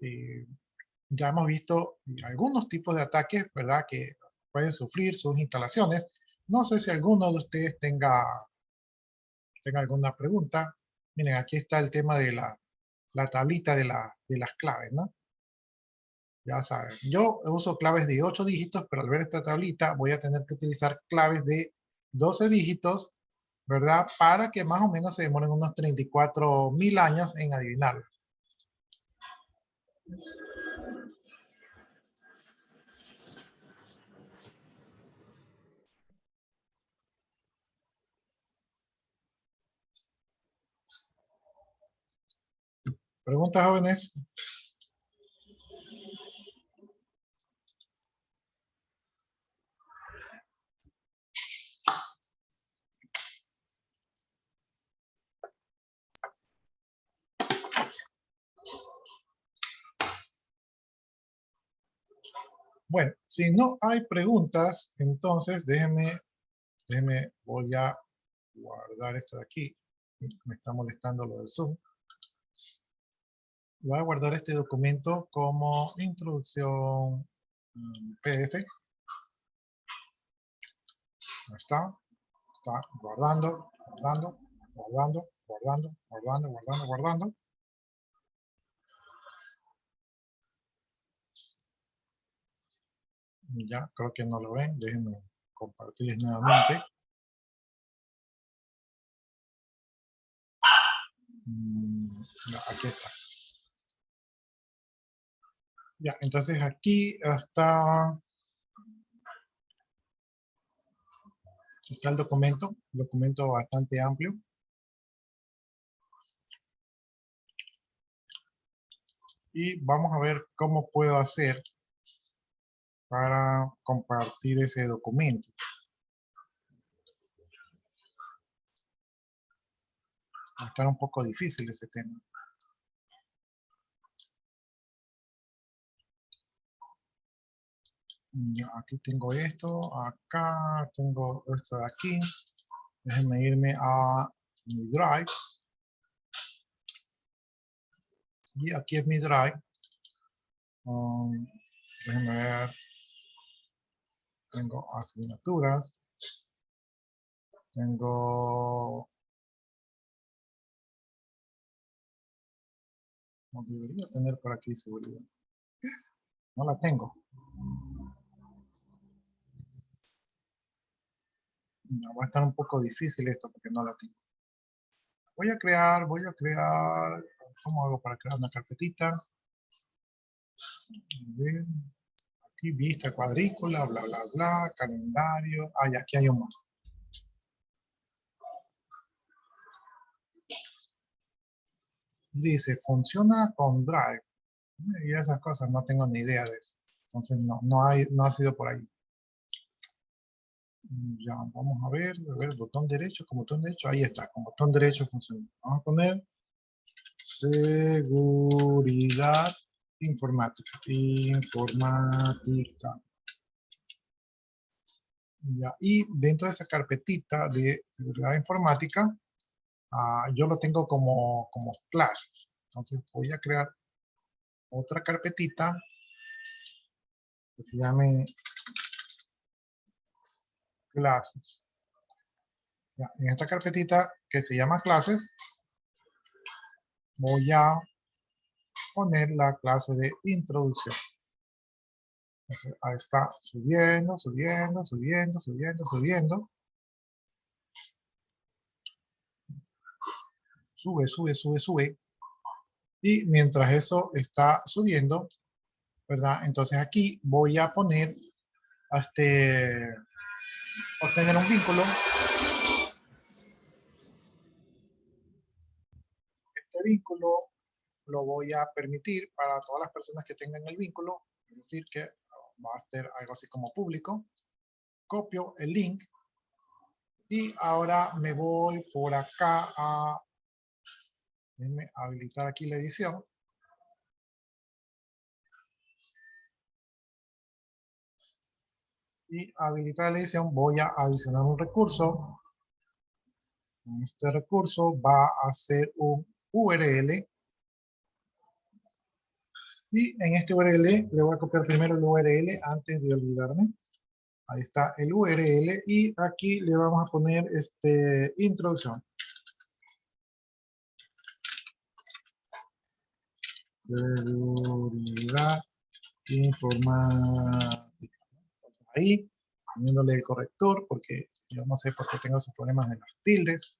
ya hemos visto algunos tipos de ataques, ¿verdad? Que pueden sufrir sus instalaciones. No sé si alguno de ustedes tenga alguna pregunta. Miren, aquí está el tema de la tablita de las claves, ¿no? Ya saben, yo uso claves de 8 dígitos, pero al ver esta tablita voy a tener que utilizar claves de 12 dígitos, ¿verdad? Para que más o menos se demoren unos 34.000 años en adivinarlo. ¿Preguntas, jóvenes? Bueno, si no hay preguntas, entonces déjenme, voy a guardar esto de aquí. Me está molestando lo del Zoom. Voy a guardar este documento como introducción PDF. Ahí está guardando, guardando, guardando, guardando, guardando, guardando, guardando. Ya, creo que no lo ven. Déjenme compartirles nuevamente. Ya, aquí está. Ya, entonces aquí está el documento bastante amplio. Y vamos a ver cómo puedo hacer para compartir ese documento. Va a estar un poco difícil ese tema. Ya, aquí tengo esto, acá tengo esto de aquí. Déjenme irme a mi Drive. Y aquí es mi Drive. Déjenme ver. Tengo asignaturas. Tengo... No debería tener por aquí seguridad. No la tengo. No, va a estar un poco difícil esto porque no la tengo. Voy a crear, ¿cómo hago para crear una carpetita? Aquí vista cuadrícula, bla, bla, bla, calendario. Ah, ya, aquí hay un más. Dice, funciona con Drive. Y esas cosas no tengo ni idea de eso. Entonces no ha sido por ahí. Ya, vamos a ver, botón derecho, con botón derecho, ahí está, con botón derecho funciona. Vamos a poner seguridad Informática. Informática. Ya, y dentro de esa carpetita de seguridad informática, yo lo tengo como clases. Entonces voy a crear otra carpetita que se llame clases. Ya, en esta carpetita que se llama clases, voy a poner la clase de introducción. Entonces, ahí está subiendo, subiendo, subiendo, subiendo, subiendo. Sube, sube, sube, sube. Y mientras eso está subiendo, ¿verdad? Entonces aquí voy a poner obtener un vínculo. Este vínculo lo voy a permitir para todas las personas que tengan el vínculo, es decir, que va a ser algo así como público. Copio el link y ahora me voy por acá déjenme habilitar aquí la edición. Y habilitar la edición voy a adicionar un recurso. Este recurso va a ser un URL. Y en este URL le voy a copiar primero el URL antes de olvidarme. Ahí está el URL y aquí le vamos a poner introducción. Seguridad informática. Ahí, poniéndole el corrector porque yo no sé por qué tengo esos problemas de las tildes.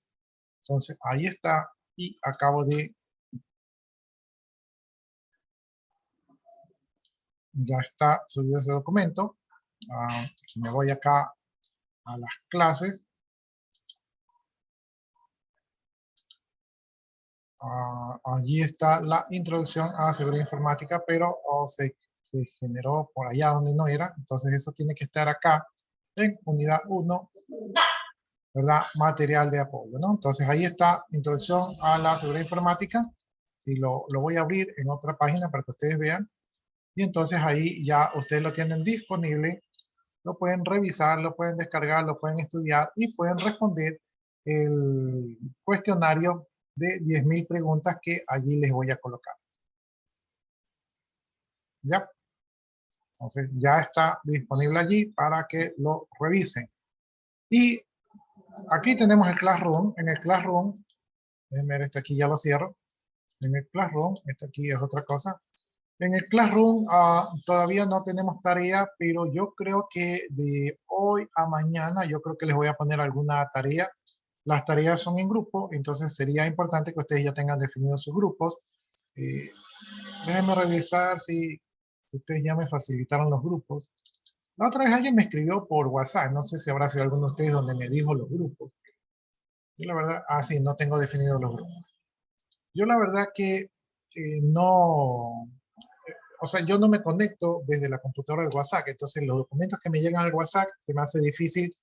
Entonces ahí está y acabo de... Ya está subido ese documento. Me voy acá a las clases. Allí está la introducción a seguridad informática, pero se generó por allá donde no era. Entonces eso tiene que estar acá en unidad 1, ¿verdad? Material de apoyo, ¿no? Entonces ahí está introducción a la seguridad informática. Si lo voy a abrir en otra página para que ustedes vean. Y entonces ahí ya ustedes lo tienen disponible. Lo pueden revisar, lo pueden descargar, lo pueden estudiar y pueden responder el cuestionario de 10.000 preguntas que allí les voy a colocar. ¿Ya? Entonces ya está disponible allí para que lo revisen. Y aquí tenemos el Classroom. En el Classroom, déjenme ver, aquí ya lo cierro. En el Classroom, esto aquí es otra cosa. En el Classroom todavía no tenemos tarea, pero yo creo que de hoy a mañana, yo creo que les voy a poner alguna tarea. Las tareas son en grupo, entonces sería importante que ustedes ya tengan definidos sus grupos. Déjenme revisar si ustedes ya me facilitaron los grupos. La otra vez alguien me escribió por WhatsApp, no sé si habrá sido alguno de ustedes donde me dijo los grupos. Yo la verdad, sí, no tengo definidos los grupos. Yo la verdad que no, o sea, yo no me conecto desde la computadora del WhatsApp, entonces los documentos que me llegan al WhatsApp se me hace difícil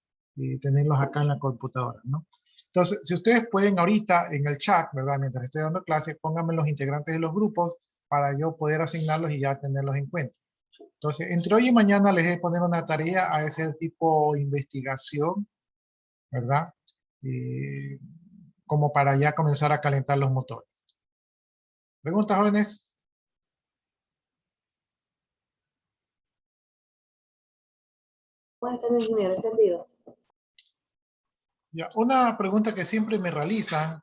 tenerlos acá en la computadora, ¿no? Entonces, si ustedes pueden ahorita en el chat, ¿verdad? Mientras estoy dando clases, pónganme los integrantes de los grupos para yo poder asignarlos y ya tenerlos en cuenta. Entonces, entre hoy y mañana les voy a poner una tarea a ese tipo de investigación, ¿verdad? Como para ya comenzar a calentar los motores. ¿Preguntas, jóvenes? Puede tener ingeniero, entendido. Ya, una pregunta que siempre me realizan,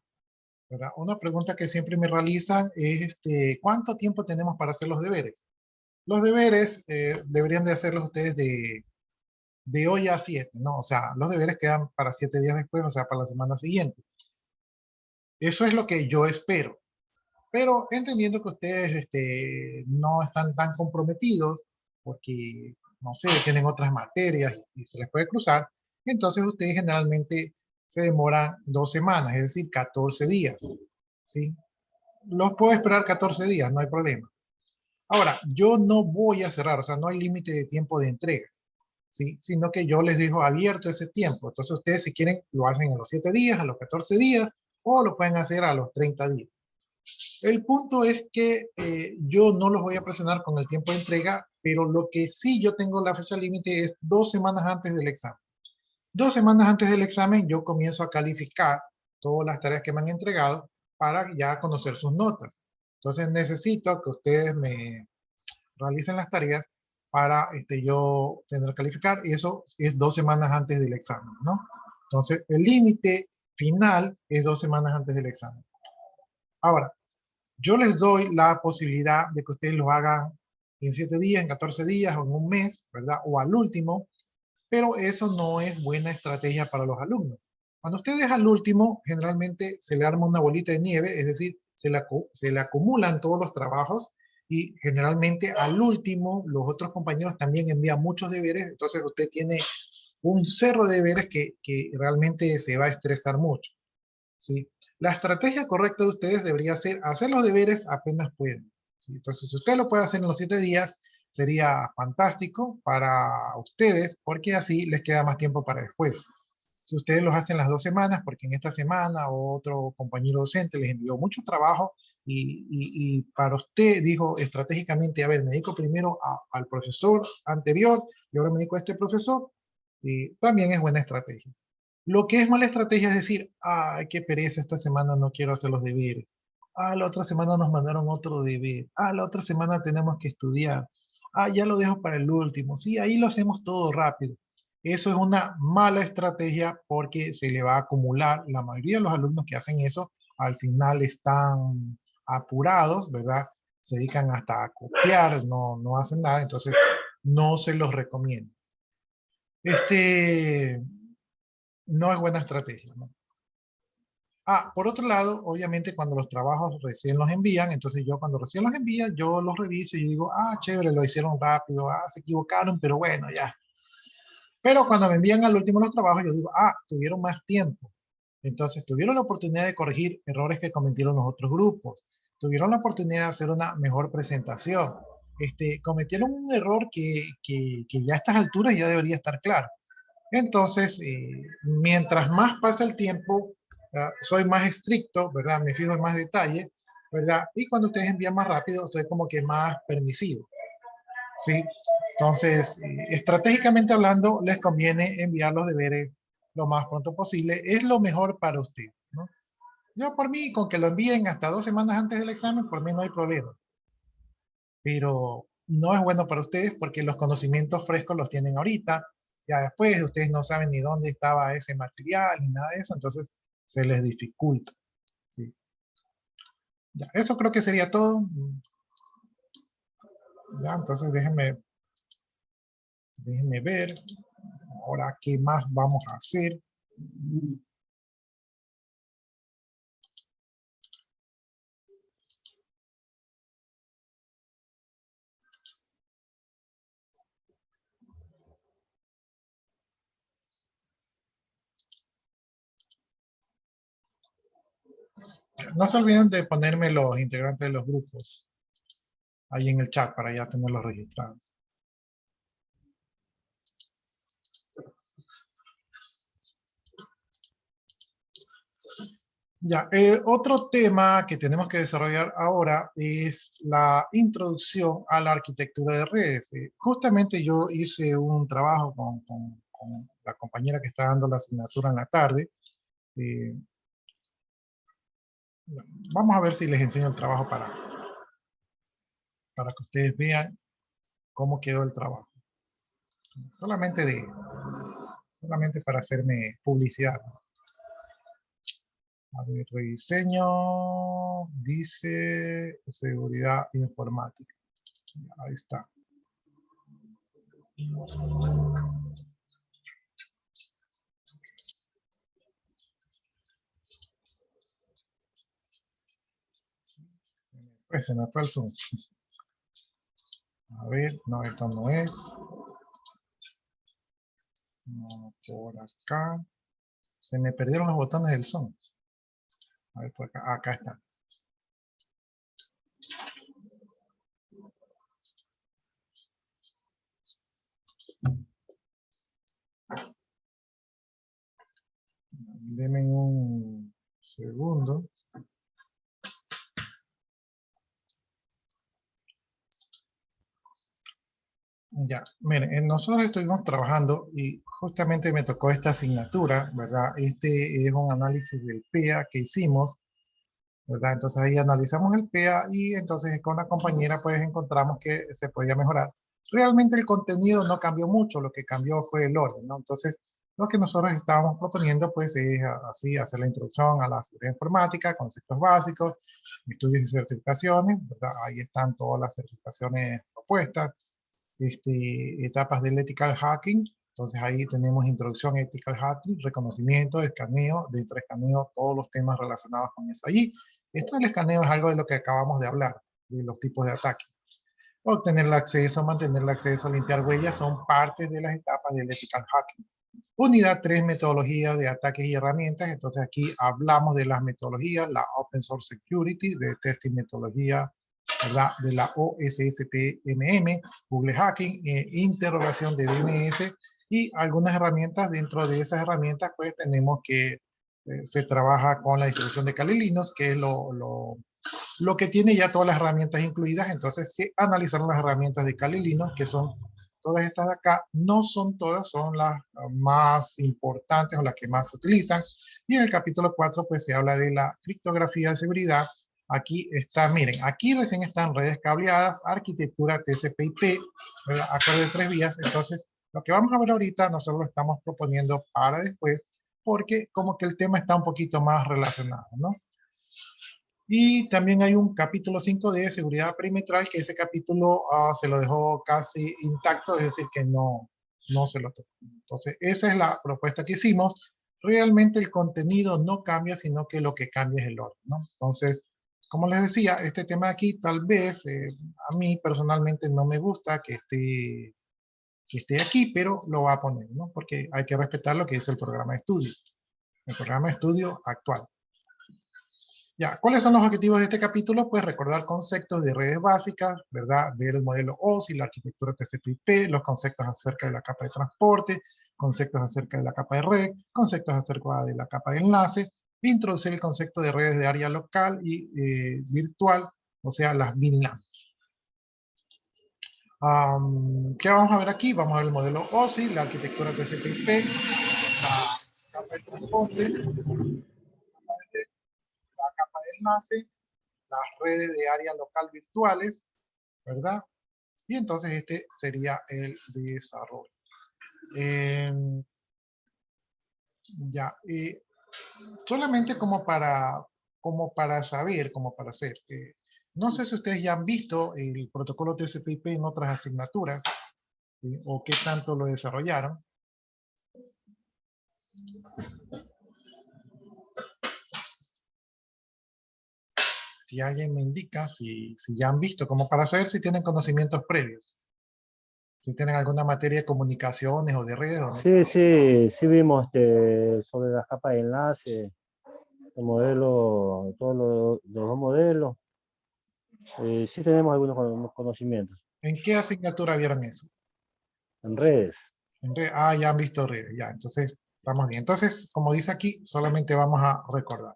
¿verdad? Una pregunta que siempre me realizan es ¿cuánto tiempo tenemos para hacer los deberes? Los deberes deberían de hacerlos ustedes de hoy a 7, ¿no? O sea, los deberes quedan para 7 días después, o sea, para la semana siguiente. Eso es lo que yo espero. Pero entendiendo que ustedes no están tan comprometidos porque, no sé, tienen otras materias y se les puede cruzar, entonces ustedes generalmente se demoran 2 semanas, es decir, 14 días. ¿Sí? Los puedo esperar 14 días, no hay problema. Ahora, yo no voy a cerrar, o sea, no hay límite de tiempo de entrega, ¿sí? Sino que yo les dejo abierto ese tiempo. Entonces ustedes si quieren lo hacen a los 7 días, a los 14 días, o lo pueden hacer a los 30 días. El punto es que yo no los voy a presionar con el tiempo de entrega, pero lo que sí yo tengo la fecha límite es 2 semanas antes del examen. 2 semanas antes del examen yo comienzo a calificar todas las tareas que me han entregado para ya conocer sus notas. Entonces necesito que ustedes me realicen las tareas para yo tener que calificar, y eso es 2 semanas antes del examen, ¿no? Entonces el límite final es 2 semanas antes del examen. Ahora, yo les doy la posibilidad de que ustedes lo hagan en 7 días, en 14 días o en un mes, ¿verdad? O al último, pero eso no es buena estrategia para los alumnos. Cuando usted deja al último, generalmente se le arma una bolita de nieve, es decir, se le acumulan todos los trabajos y generalmente al último los otros compañeros también envían muchos deberes, entonces usted tiene un cerro de deberes que realmente se va a estresar mucho, ¿sí? La estrategia correcta de ustedes debería ser hacer los deberes apenas pueden, ¿sí? Entonces, si usted lo puede hacer en los 7 días, sería fantástico para ustedes, porque así les queda más tiempo para después. Si ustedes los hacen las 2 semanas, porque en esta semana otro compañero docente les envió mucho trabajo y para usted dijo estratégicamente, a ver, me dedico primero al profesor anterior y ahora me dedico a este profesor, y también es buena estrategia. Lo que es mala estrategia es decir, ay, qué pereza, esta semana no quiero hacer los deberes. Ah, la otra semana nos mandaron otro deber. Ah, la otra semana tenemos que estudiar. Ah, ya lo dejo para el último. Sí, ahí lo hacemos todo rápido. Eso es una mala estrategia porque se le va a acumular. La mayoría de los alumnos que hacen eso al final están apurados, ¿verdad? Se dedican hasta a copiar, no hacen nada, entonces no se los recomiendo. No es buena estrategia, ¿no? Ah, por otro lado, obviamente cuando los trabajos recién los envían, entonces yo cuando recién los envían, yo los reviso y digo, ah, chévere, lo hicieron rápido, ah, se equivocaron, pero bueno, ya. Pero cuando me envían al último los trabajos, yo digo, ah, tuvieron más tiempo. Entonces tuvieron la oportunidad de corregir errores que cometieron los otros grupos. Tuvieron la oportunidad de hacer una mejor presentación. Cometieron un error que ya a estas alturas ya debería estar claro. Entonces, mientras más pasa el tiempo, soy más estricto, ¿verdad? Me fijo en más detalle, ¿verdad? Y cuando ustedes envían más rápido, soy como que más permisivo, ¿sí? Entonces, estratégicamente hablando, les conviene enviar los deberes lo más pronto posible. Es lo mejor para usted, ¿no? Yo por mí, con que lo envíen hasta 2 semanas antes del examen, por mí no hay problema. Pero no es bueno para ustedes porque los conocimientos frescos los tienen ahorita. Ya después ustedes no saben ni dónde estaba ese material ni nada de eso, entonces se les dificulta, ¿sí? Ya, eso creo que sería todo. Ya, entonces déjenme ver ahora qué más vamos a hacer. No se olviden de ponerme los integrantes de los grupos ahí en el chat para ya tenerlos registrados. Ya, otro tema que tenemos que desarrollar ahora es la introducción a la arquitectura de redes. Justamente yo hice un trabajo con la compañera que está dando la asignatura en la tarde. Eh, Vamos a ver si les enseño el trabajo para que ustedes vean cómo quedó el trabajo. Solamente, solamente para hacerme publicidad. A ver, rediseño, dice seguridad informática. Ahí está. Pues se me fue el zoom. A ver, no, esto no es. No, por acá. Se me perdieron los botones del zoom. A ver, por acá. Acá están. Denme un segundo. Ya, miren, nosotros estuvimos trabajando y justamente me tocó esta asignatura, ¿verdad? Este es un análisis del PEA que hicimos, ¿verdad? Entonces ahí analizamos el PEA y entonces con la compañera pues encontramos que se podía mejorar. Realmente el contenido no cambió mucho, lo que cambió fue el orden, ¿no? Entonces lo que nosotros estábamos proponiendo pues es así hacer la introducción a la seguridad informática, conceptos básicos, estudios y certificaciones, ¿verdad? Ahí están todas las certificaciones propuestas, etapas del ethical hacking. Entonces ahí tenemos introducción a ethical hacking, reconocimiento, escaneo, dentro de escaneo todos los temas relacionados con eso allí. Esto del escaneo es algo de lo que acabamos de hablar, de los tipos de ataque. Obtener el acceso, mantener el acceso, limpiar huellas son parte de las etapas del ethical hacking. Unidad 3, metodologías de ataques y herramientas. Entonces aquí hablamos de las metodologías, la Open Source Security, de testing metodología, ¿verdad? De la OSSTMM, Google Hacking, interrogación de DNS y algunas herramientas. Dentro de esas herramientas pues tenemos que se trabaja con la distribución de Kali Linux, que es lo que tiene ya todas las herramientas incluidas. Entonces se analizaron las herramientas de Kali Linux, que son todas estas de acá. No son todas, son las más importantes o las que más se utilizan. Y en el capítulo 4 pues se habla de la criptografía de seguridad. Aquí está, miren, aquí recién están redes cableadas, arquitectura TCP/IP, acuerdo de 3 vías. Entonces lo que vamos a ver ahorita nosotros lo estamos proponiendo para después, porque como que el tema está un poquito más relacionado, ¿no? Y también hay un capítulo 5 de seguridad perimetral, que ese capítulo se lo dejó casi intacto, es decir, que no se lo tocó. Entonces, esa es la propuesta que hicimos. Realmente el contenido no cambia, sino que lo que cambia es el orden, ¿no? Entonces, como les decía, este tema aquí tal vez a mí personalmente no me gusta que esté aquí, pero lo va a poner, ¿no? Porque hay que respetar lo que dice el programa de estudio, el programa de estudio actual. Ya, ¿cuáles son los objetivos de este capítulo? Pues recordar conceptos de redes básicas, ¿verdad? Ver el modelo OSI, la arquitectura TCP/IP, los conceptos acerca de la capa de transporte, conceptos acerca de la capa de red, conceptos acerca de la capa de enlace, introducir el concepto de redes de área local y virtual, o sea, las VLAN. ¿Qué vamos a ver aquí? Vamos a ver el modelo OSI, la arquitectura TCP/IP, la capa de transporte, la capa de enlace, las redes de área local virtuales, ¿verdad? Y entonces este sería el desarrollo. Ya, solamente como para saber, como para hacer. No sé si ustedes ya han visto el protocolo TCP/IP en otras asignaturas, ¿sí? O qué tanto lo desarrollaron. Si alguien me indica, si ya han visto, como para saber si tienen conocimientos previos. Si tienen alguna materia de comunicaciones o de redes. ¿O no? Sí vimos sobre las capas de enlace, el modelo, todos los dos modelos. Sí tenemos algunos conocimientos. ¿En qué asignatura vieron eso? En redes. Ya han visto redes, ya, entonces estamos bien. Entonces, como dice aquí, solamente vamos a recordar.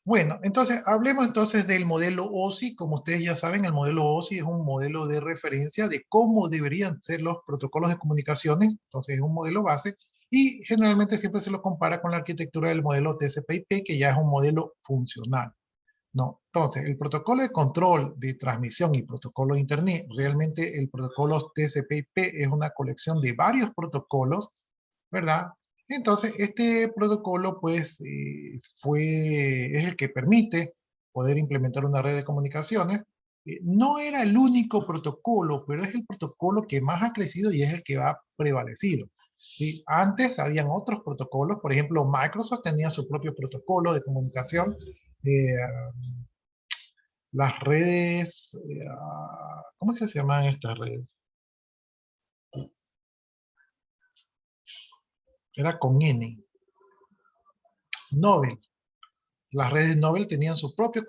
Bueno, entonces hablemos entonces del modelo OSI. Como ustedes ya saben, el modelo OSI es un modelo de referencia de cómo deberían ser los protocolos de comunicaciones. Entonces es un modelo base y generalmente siempre se lo compara con la arquitectura del modelo TCP/IP, que ya es un modelo funcional. No, entonces el protocolo de control de transmisión y protocolo de internet, realmente el protocolo TCP/IP es una colección de varios protocolos, ¿verdad? Entonces este protocolo pues es el que permite poder implementar una red de comunicaciones. No era el único protocolo, pero es el protocolo que más ha crecido y es el que ha prevalecido. ¿Sí? Antes habían otros protocolos, por ejemplo Microsoft tenía su propio protocolo de comunicación. eh, las redes, ¿cómo es que se llaman estas redes? Era con N. Nobel. Las redes Nobel tenían su propio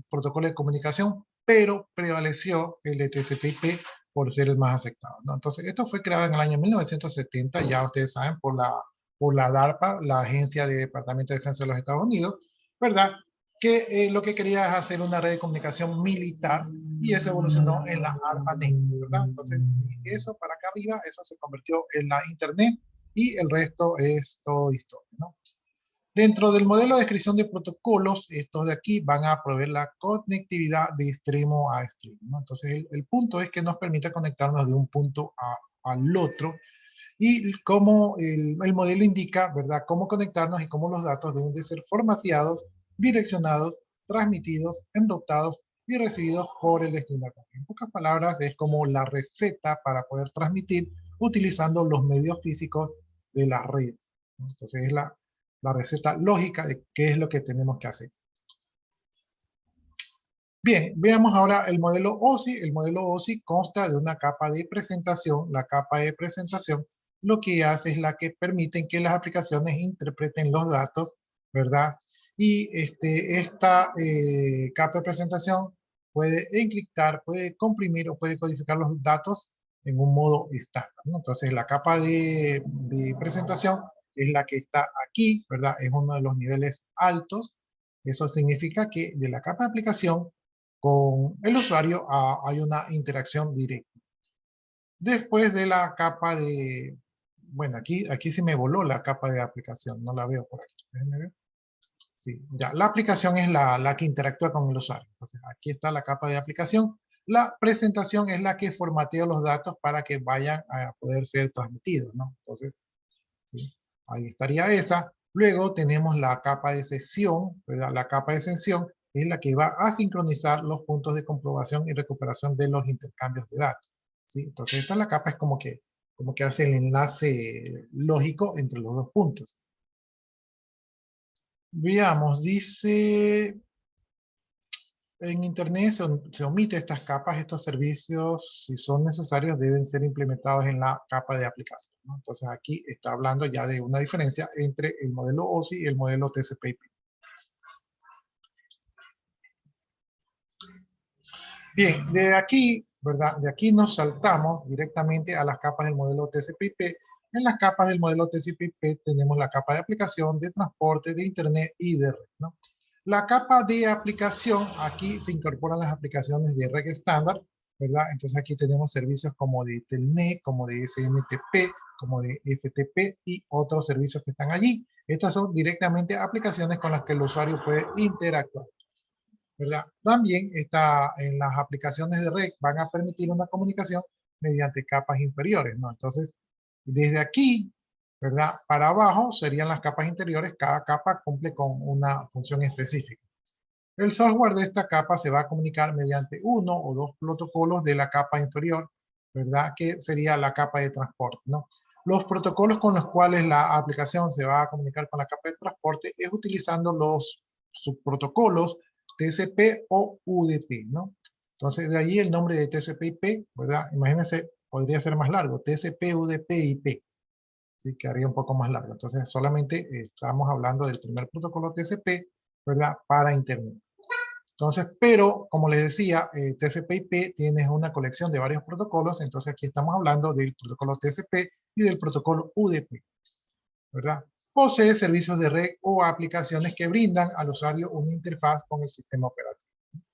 protocolo de comunicación, pero prevaleció el de TCP/IP por ser el más aceptado, ¿no? Entonces, esto fue creado en el año 1970, ya ustedes saben, por la DARPA, la Agencia de Departamento de Defensa de los Estados Unidos, ¿verdad? que lo que quería es hacer una red de comunicación militar y eso evolucionó en la ARPANET, ¿verdad? Entonces, eso para acá arriba, eso se convirtió en la Internet y el resto es todo historia, ¿no? Dentro del modelo de descripción de protocolos, estos de aquí van a proveer la conectividad de extremo a extremo, ¿no? Entonces, el punto es que nos permite conectarnos de un punto al otro y como el modelo indica, ¿verdad?, cómo conectarnos y cómo los datos deben de ser formateados, direccionados, transmitidos, enrutados y recibidos por el destinatario. En pocas palabras, es como la receta para poder transmitir utilizando los medios físicos de la red, ¿no? Entonces, es la receta lógica de qué es lo que tenemos que hacer. Bien, veamos ahora el modelo OSI. El modelo OSI consta de una capa de presentación. La capa de presentación lo que hace es la que permite que las aplicaciones interpreten los datos, ¿verdad? Y esta capa de presentación puede encriptar, puede comprimir o puede codificar los datos en un modo estándar, ¿no? Entonces, la capa de presentación es la que está aquí, ¿verdad? Es uno de los niveles altos. Eso significa que de la capa de aplicación con el usuario hay una interacción directa. Después de la capa de, bueno, aquí se me voló la capa de aplicación, no la veo por aquí. Déjenme ver. Sí, ya, la aplicación es la que interactúa con el usuario. Entonces, aquí está la capa de aplicación. La presentación es la que formatea los datos para que vayan a poder ser transmitidos, ¿no? Entonces, ¿sí? Ahí estaría esa. Luego tenemos la capa de sesión, ¿verdad? La capa de sesión es la que va a sincronizar los puntos de comprobación y recuperación de los intercambios de datos, ¿sí? Entonces esta es la capa, es como que hace el enlace lógico entre los dos puntos. Veamos, dice, en Internet se omite estas capas, estos servicios, si son necesarios, deben ser implementados en la capa de aplicación, ¿no? Entonces aquí está hablando ya de una diferencia entre el modelo OSI y el modelo TCP/IP. Bien, de aquí, ¿verdad? De aquí nos saltamos directamente a las capas del modelo TCP/IP. En las capas del modelo TCP/IP tenemos la capa de aplicación, de transporte, de Internet y de red, ¿no? La capa de aplicación, aquí se incorporan las aplicaciones de red estándar, ¿verdad? Entonces aquí tenemos servicios como de Telnet, como de SMTP, como de FTP y otros servicios que están allí. Estas son directamente aplicaciones con las que el usuario puede interactuar, ¿verdad? También está en las aplicaciones de red van a permitir una comunicación mediante capas inferiores, ¿no? Entonces, desde aquí, ¿verdad?, para abajo serían las capas interiores, cada capa cumple con una función específica. El software de esta capa se va a comunicar mediante uno o dos protocolos de la capa inferior, ¿verdad?, que sería la capa de transporte, ¿no? Los protocolos con los cuales la aplicación se va a comunicar con la capa de transporte es utilizando los subprotocolos TCP o UDP, ¿no? Entonces, de ahí el nombre de TCP/IP, ¿verdad? Imagínense, podría ser más largo, TCP, UDP, IP. ¿Sí? Quedaría un poco más largo. Entonces, solamente estamos hablando del primer protocolo TCP, ¿verdad? Para Internet. Entonces, pero, como les decía, TCP/IP tiene una colección de varios protocolos, entonces aquí estamos hablando del protocolo TCP y del protocolo UDP, ¿verdad? Posee servicios de red o aplicaciones que brindan al usuario una interfaz con el sistema operativo.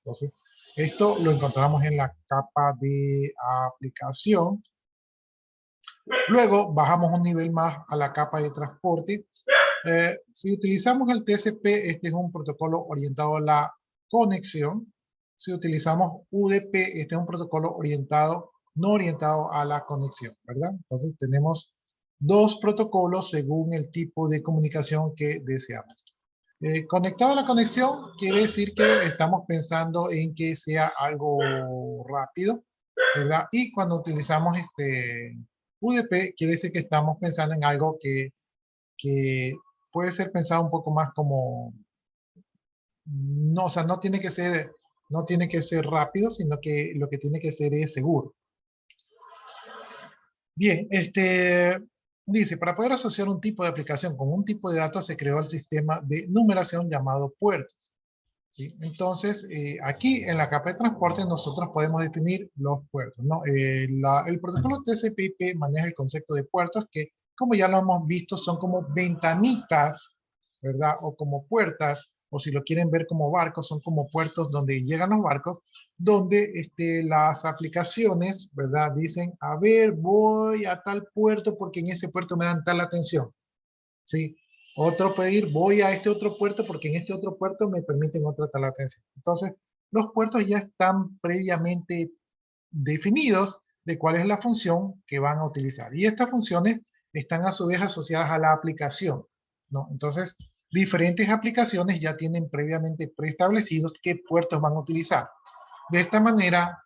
Entonces, esto lo encontramos en la capa de aplicación. Luego, bajamos un nivel más a la capa de transporte. Si utilizamos el TCP, este es un protocolo orientado a la conexión. Si utilizamos UDP, este es un protocolo orientado, no orientado a la conexión, ¿verdad? Entonces tenemos dos protocolos según el tipo de comunicación que deseamos. Conectado a la conexión quiere decir que estamos pensando en que sea algo rápido, ¿verdad? Y cuando utilizamos UDP, quiere decir que estamos pensando en algo que puede ser pensado un poco más como, no, o sea, no tiene que ser rápido, sino que lo que tiene que ser es seguro. Bien, dice, para poder asociar un tipo de aplicación con un tipo de datos se creó el sistema de numeración llamado puertos, ¿sí? Entonces, aquí en la capa de transporte nosotros podemos definir los puertos, ¿no? El protocolo TCP/IP maneja el concepto de puertos que, como ya lo hemos visto, son como ventanitas, ¿verdad? O como puertas o si lo quieren ver como barcos, son como puertos donde llegan los barcos, donde las aplicaciones, ¿verdad? Dicen, a ver, voy a tal puerto porque en ese puerto me dan tal atención, ¿sí? Otro puede ir, voy a este otro puerto porque en este otro puerto me permiten otra tal atención. Entonces, los puertos ya están previamente definidos de cuál es la función que van a utilizar. Y estas funciones están a su vez asociadas a la aplicación, ¿no? Entonces, diferentes aplicaciones ya tienen previamente preestablecidos qué puertos van a utilizar. De esta manera,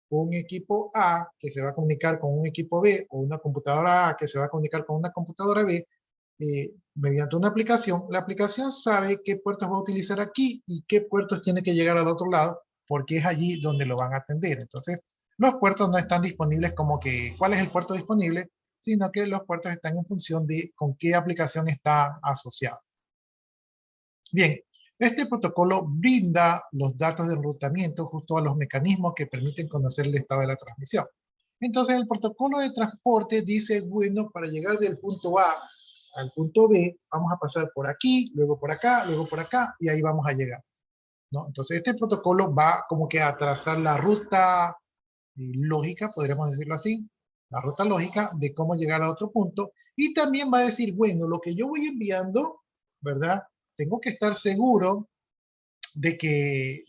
un equipo A que se va a comunicar con un equipo B, o una computadora A que se va a comunicar con una computadora B, mediante una aplicación, la aplicación sabe qué puertos va a utilizar aquí y qué puertos tiene que llegar al otro lado, porque es allí donde lo van a atender. Entonces, los puertos no están disponibles como que, ¿cuál es el puerto disponible? Sino que los puertos están en función de con qué aplicación está asociado. Bien, este protocolo brinda los datos de enrutamiento justo a los mecanismos que permiten conocer el estado de la transmisión. Entonces, el protocolo de transporte dice, bueno, para llegar del punto A al punto B, vamos a pasar por aquí, luego por acá, y ahí vamos a llegar, ¿no? Entonces, este protocolo va como que a trazar la ruta lógica, podríamos decirlo así, la ruta lógica de cómo llegar a otro punto, y también va a decir, bueno, lo que yo voy enviando, ¿verdad? Tengo que estar seguro de que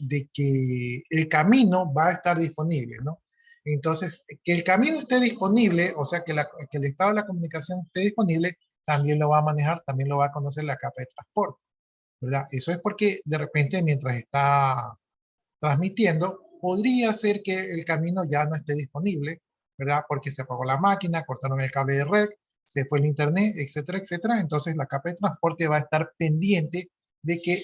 el camino va a estar disponible, ¿no? Entonces, que el camino esté disponible, o sea, que el estado de la comunicación esté disponible, también lo va a manejar, también lo va a conocer la capa de transporte, ¿verdad? Eso es porque de repente mientras está transmitiendo, podría ser que el camino ya no esté disponible, ¿verdad? Porque se apagó la máquina, cortaron el cable de red, se fue el internet, etcétera, etcétera. Entonces la capa de transporte va a estar pendiente de que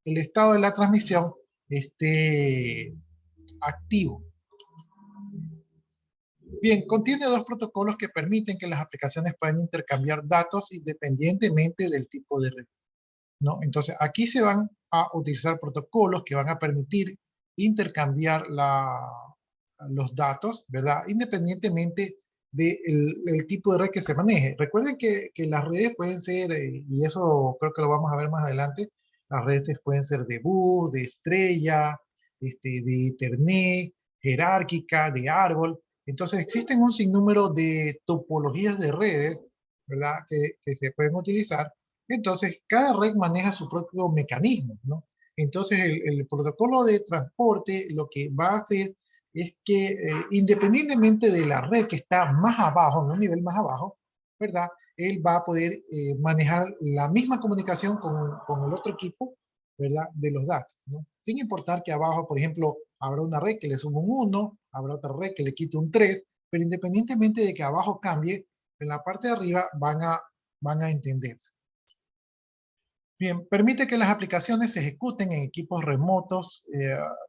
el estado de la transmisión esté activo. Bien, contiene dos protocolos que permiten que las aplicaciones puedan intercambiar datos independientemente del tipo de red, ¿no? Entonces, aquí se van a utilizar protocolos que van a permitir intercambiar los datos, ¿verdad? Independientemente del tipo de red que se maneje. Recuerden que las redes pueden ser, y eso creo que lo vamos a ver más adelante, las redes pueden ser de bus, de estrella, de Ethernet, jerárquica, de árbol. Entonces, existen un sinnúmero de topologías de redes, ¿verdad? Que se pueden utilizar. Entonces, cada red maneja su propio mecanismo, ¿no? Entonces, el protocolo de transporte lo que va a hacer es que independientemente de la red que está más abajo, en un nivel más abajo, ¿verdad? Él va a poder manejar la misma comunicación con el otro equipo, ¿verdad? De los datos, ¿no? Sin importar que abajo, por ejemplo, habrá una red que le suma un 1, habrá otra red que le quite un 3, pero independientemente de que abajo cambie, en la parte de arriba van a entenderse. Bien, permite que las aplicaciones se ejecuten en equipos remotos,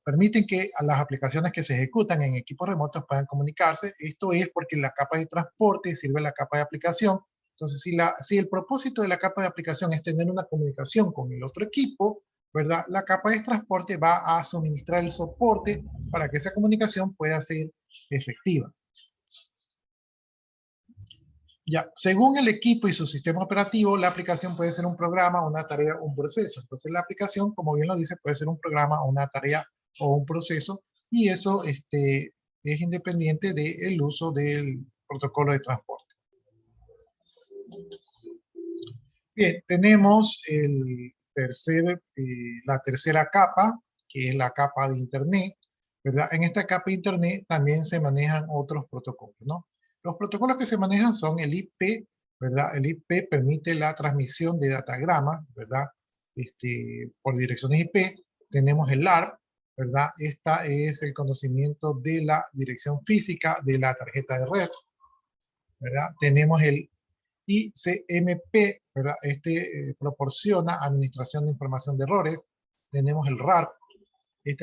permiten que las aplicaciones que se ejecutan en equipos remotos puedan comunicarse. Esto es porque la capa de transporte sirve la capa de aplicación. Entonces, si el propósito de la capa de aplicación es tener una comunicación con el otro equipo, ¿verdad? La capa de transporte va a suministrar el soporte para que esa comunicación pueda ser efectiva. Ya, según el equipo y su sistema operativo, la aplicación puede ser un programa, una tarea, un proceso. Entonces la aplicación, como bien lo dice, puede ser un programa, una tarea o un proceso, y eso es independiente del uso del protocolo de transporte. Bien, tenemos la tercera capa, que es la capa de Internet, ¿verdad? En esta capa de Internet también se manejan otros protocolos, ¿no? Los protocolos que se manejan son el IP, ¿verdad? El IP permite la transmisión de datagramas, ¿verdad? Por direcciones IP. Tenemos el ARP, ¿verdad? Esta es el conocimiento de la dirección física de la tarjeta de red, ¿verdad? Tenemos el ICMP, ¿verdad? Proporciona administración de información de errores. Tenemos el RARP.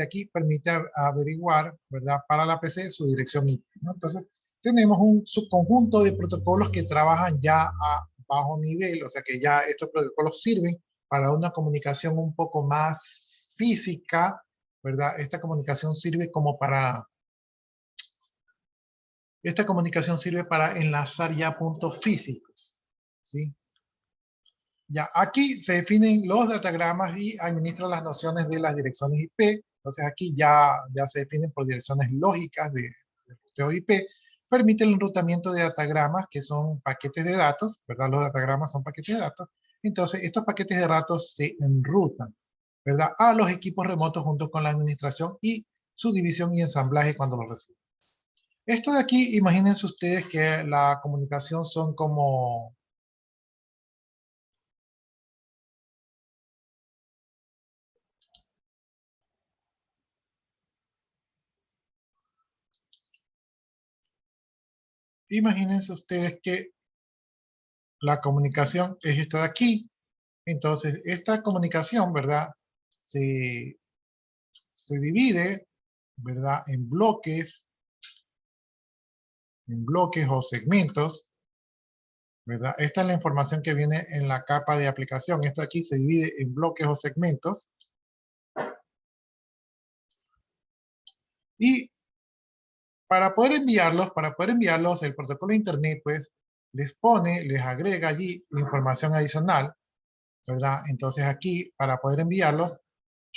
Aquí permite averiguar, ¿verdad? Para la PC su dirección IP, ¿no? Entonces, tenemos un subconjunto de protocolos que trabajan ya a bajo nivel, o sea que ya estos protocolos sirven para una comunicación un poco más física, ¿verdad? Esta comunicación sirve para enlazar ya puntos físicos, ¿sí? Ya, aquí se definen los datagramas y administran las nociones de las direcciones IP. Entonces aquí ya se definen por direcciones lógicas de ruteo de IP. Permite el enrutamiento de datagramas, que son paquetes de datos, ¿verdad? Los datagramas son paquetes de datos. Entonces estos paquetes de datos se enrutan, ¿verdad? A los equipos remotos junto con la administración y su división y ensamblaje cuando los reciben. Esto de aquí, imagínense ustedes que la comunicación son como... Imagínense ustedes que la comunicación es esto de aquí. Entonces, esta comunicación, ¿verdad? Se divide, ¿verdad? En bloques o segmentos, ¿verdad? Esta es la información que viene en la capa de aplicación. Esto aquí se divide en bloques o segmentos. Y para poder enviarlos, el protocolo de Internet, pues, les agrega allí información adicional, ¿verdad? Entonces aquí, para poder enviarlos,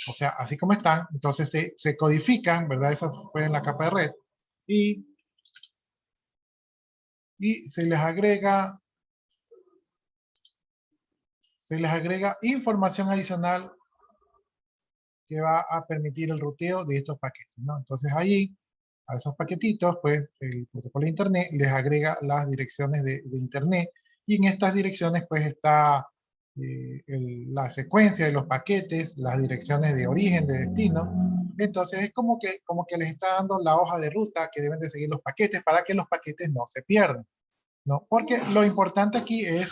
o sea, así como están, entonces se codifican, ¿verdad? Eso fue en la capa de red. Y se les agrega información adicional que va a permitir el ruteo de estos paquetes, ¿no? Entonces ahí, a esos paquetitos, pues el protocolo de Internet les agrega las direcciones de Internet, y en estas direcciones pues está la secuencia de los paquetes, las direcciones de origen, de destino. Entonces es como que les está dando la hoja de ruta que deben de seguir los paquetes para que los paquetes no se pierdan, ¿no? Porque lo importante aquí es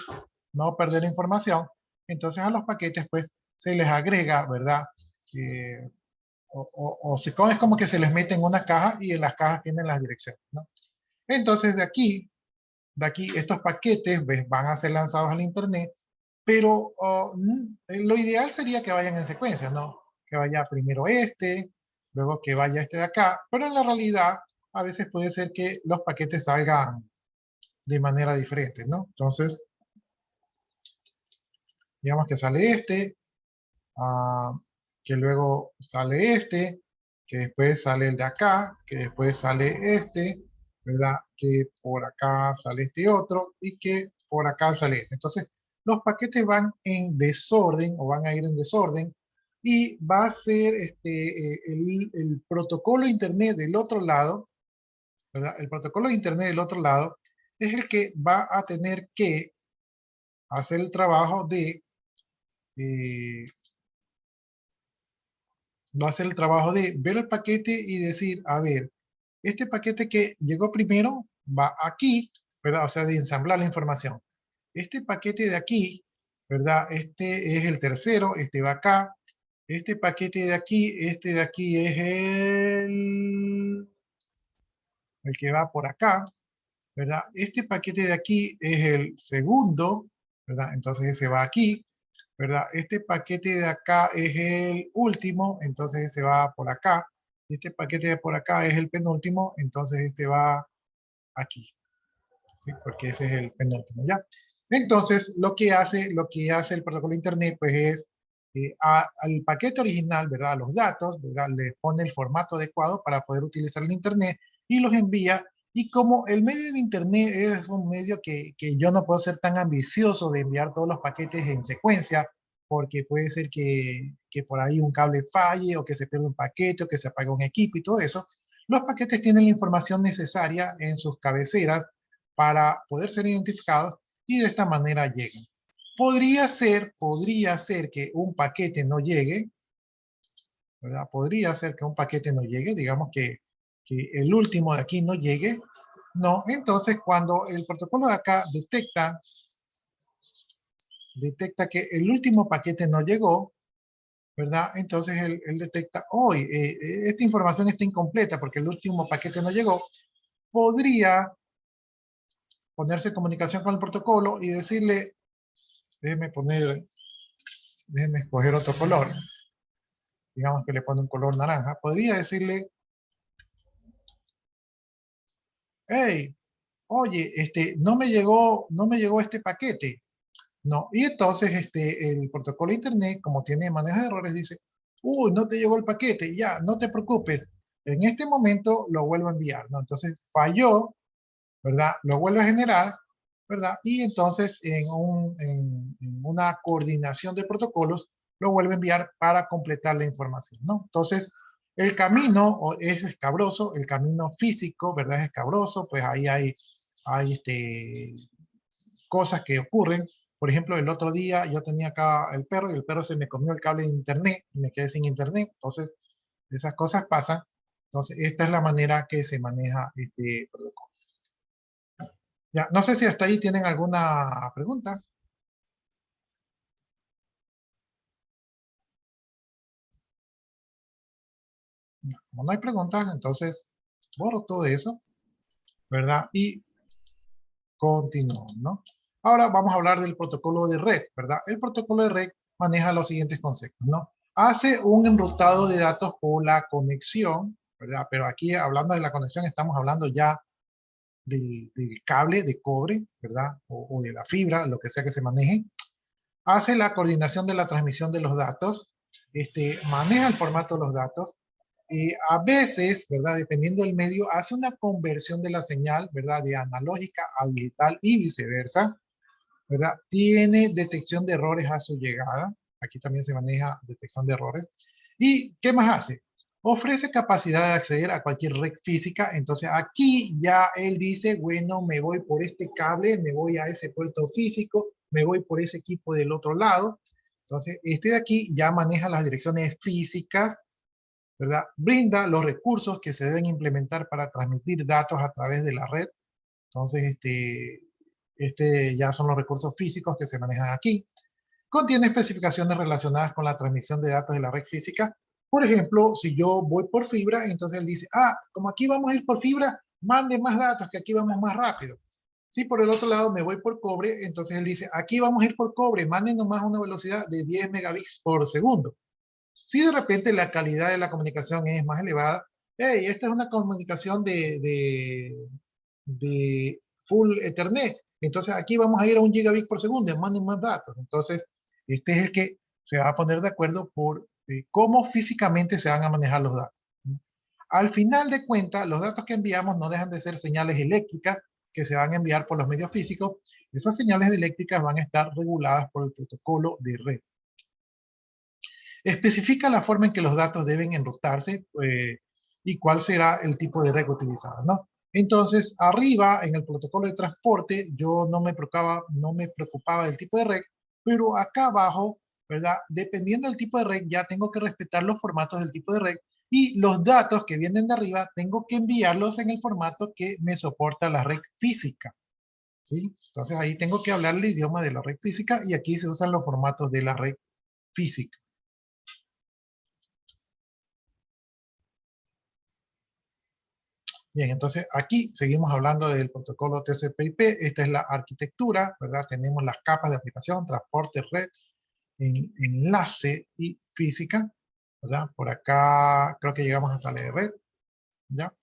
no perder información. Entonces a los paquetes pues se les agrega, ¿verdad? Es como que se les mete en una caja y en las cajas tienen las direcciones, ¿no? Entonces de aquí estos paquetes, ¿ves? Van a ser lanzados al internet, pero lo ideal sería que vayan en secuencia, ¿no? Que vaya primero este, luego que vaya este de acá, pero en la realidad a veces puede ser que los paquetes salgan de manera diferente, ¿no? Entonces, digamos que sale este, ah, que luego sale este, que después sale el de acá, que después sale este, ¿verdad? Que por acá sale este otro y que por acá sale este. Entonces, los paquetes van en desorden o van a ir en desorden, y va a ser el protocolo de Internet del otro lado, ¿verdad? El protocolo de Internet del otro lado es el que va a tener que hacer el trabajo de eh, va a hacer el trabajo de ver el paquete y decir, a ver, este paquete que llegó primero va aquí, ¿verdad? O sea, de ensamblar la información. Este paquete de aquí, ¿verdad? Este es el tercero, este va acá. Este paquete de aquí, este de aquí es el que va por acá, ¿verdad? Este paquete de aquí es el segundo, ¿verdad? Entonces ese va aquí, ¿verdad? Este paquete de acá es el último, entonces ese va por acá. Este paquete de por acá es el penúltimo, entonces este va aquí, ¿sí? Porque ese es el penúltimo, ¿ya? Entonces, lo que hace el protocolo de Internet, pues es al paquete original, ¿verdad? A los datos, ¿verdad? Le pone el formato adecuado para poder utilizar el Internet y los envía. Y como el medio de Internet es un medio que yo no puedo ser tan ambicioso de enviar todos los paquetes en secuencia, porque puede ser que por ahí un cable falle, o que se pierda un paquete, o que se apague un equipo y todo eso, los paquetes tienen la información necesaria en sus cabeceras para poder ser identificados, y de esta manera llegan. Podría ser que un paquete no llegue, ¿verdad? Podría ser que un paquete no llegue, digamos que el último de aquí no llegue. No, entonces cuando el protocolo de acá detecta que el último paquete no llegó, ¿verdad? Entonces él detecta, hoy esta información está incompleta porque el último paquete no llegó. Podría ponerse en comunicación con el protocolo y decirle, déjeme escoger otro color, digamos que le pone un color naranja, podría decirle, hey, oye, no me llegó este paquete, No, y entonces el protocolo de Internet, como tiene manejo de errores, dice, uy, no te llegó el paquete, ya, no te preocupes, en este momento lo vuelvo a enviar, ¿no? Entonces falló, ¿verdad? Lo vuelve a generar, ¿verdad? Y entonces en una coordinación de protocolos lo vuelve a enviar para completar la información, ¿no? Entonces, el camino es escabroso, el camino físico, ¿verdad? Es escabroso, pues ahí hay cosas que ocurren. Por ejemplo, el otro día yo tenía acá el perro y el perro se me comió el cable de internet y me quedé sin internet. Entonces, esas cosas pasan. Entonces, esta es la manera que se maneja este protocolo. Ya, no sé si hasta ahí tienen alguna pregunta. Como no hay preguntas, entonces borro todo eso, ¿verdad? Y continúo, ¿no? Ahora vamos a hablar del protocolo de red, ¿verdad? El protocolo de red maneja los siguientes conceptos, ¿no? Hace un enrutado de datos por la conexión, ¿verdad? Pero aquí hablando de la conexión estamos hablando ya del cable de cobre, ¿verdad? O de la fibra, lo que sea que se maneje. Hace la coordinación de la transmisión de los datos, maneja el formato de los datos, a veces, ¿verdad? Dependiendo del medio, hace una conversión de la señal, ¿verdad? De analógica a digital y viceversa, ¿verdad? Tiene detección de errores a su llegada. Aquí también se maneja detección de errores. ¿Y qué más hace? Ofrece capacidad de acceder a cualquier red física. Entonces aquí ya él dice, bueno, me voy por este cable, me voy a ese puerto físico, me voy por ese equipo del otro lado. Entonces este de aquí ya maneja las direcciones físicas, ¿verdad? Brinda los recursos que se deben implementar para transmitir datos a través de la red. Entonces, ya son los recursos físicos que se manejan aquí. Contiene especificaciones relacionadas con la transmisión de datos de la red física. Por ejemplo, si yo voy por fibra, entonces él dice, como aquí vamos a ir por fibra, mande más datos, que aquí vamos más rápido. Si por el otro lado me voy por cobre, entonces él dice, aquí vamos a ir por cobre, manden nomás una velocidad de 10 megabits por segundo. Si de repente la calidad de la comunicación es más elevada, hey, esta es una comunicación de full Ethernet. Entonces aquí vamos a ir a 1 gigabit por segundo, manden más datos. Entonces, este es el que se va a poner de acuerdo por cómo físicamente se van a manejar los datos. Al final de cuentas, los datos que enviamos no dejan de ser señales eléctricas que se van a enviar por los medios físicos. Esas señales eléctricas van a estar reguladas por el protocolo de red. Especifica la forma en que los datos deben enrutarse y cuál será el tipo de red utilizada, ¿no? Entonces, arriba en el protocolo de transporte, yo no me preocupaba del tipo de red, pero acá abajo, ¿verdad? Dependiendo del tipo de red, ya tengo que respetar los formatos del tipo de red y los datos que vienen de arriba, tengo que enviarlos en el formato que me soporta la red física, ¿sí? Entonces ahí tengo que hablar el idioma de la red física y aquí se usan los formatos de la red física. Bien, entonces aquí seguimos hablando del protocolo TCP/IP. Esta es la arquitectura, ¿verdad? Tenemos las capas de aplicación, transporte, red, enlace y física, ¿verdad? Por acá creo que llegamos hasta la de red, ¿ya?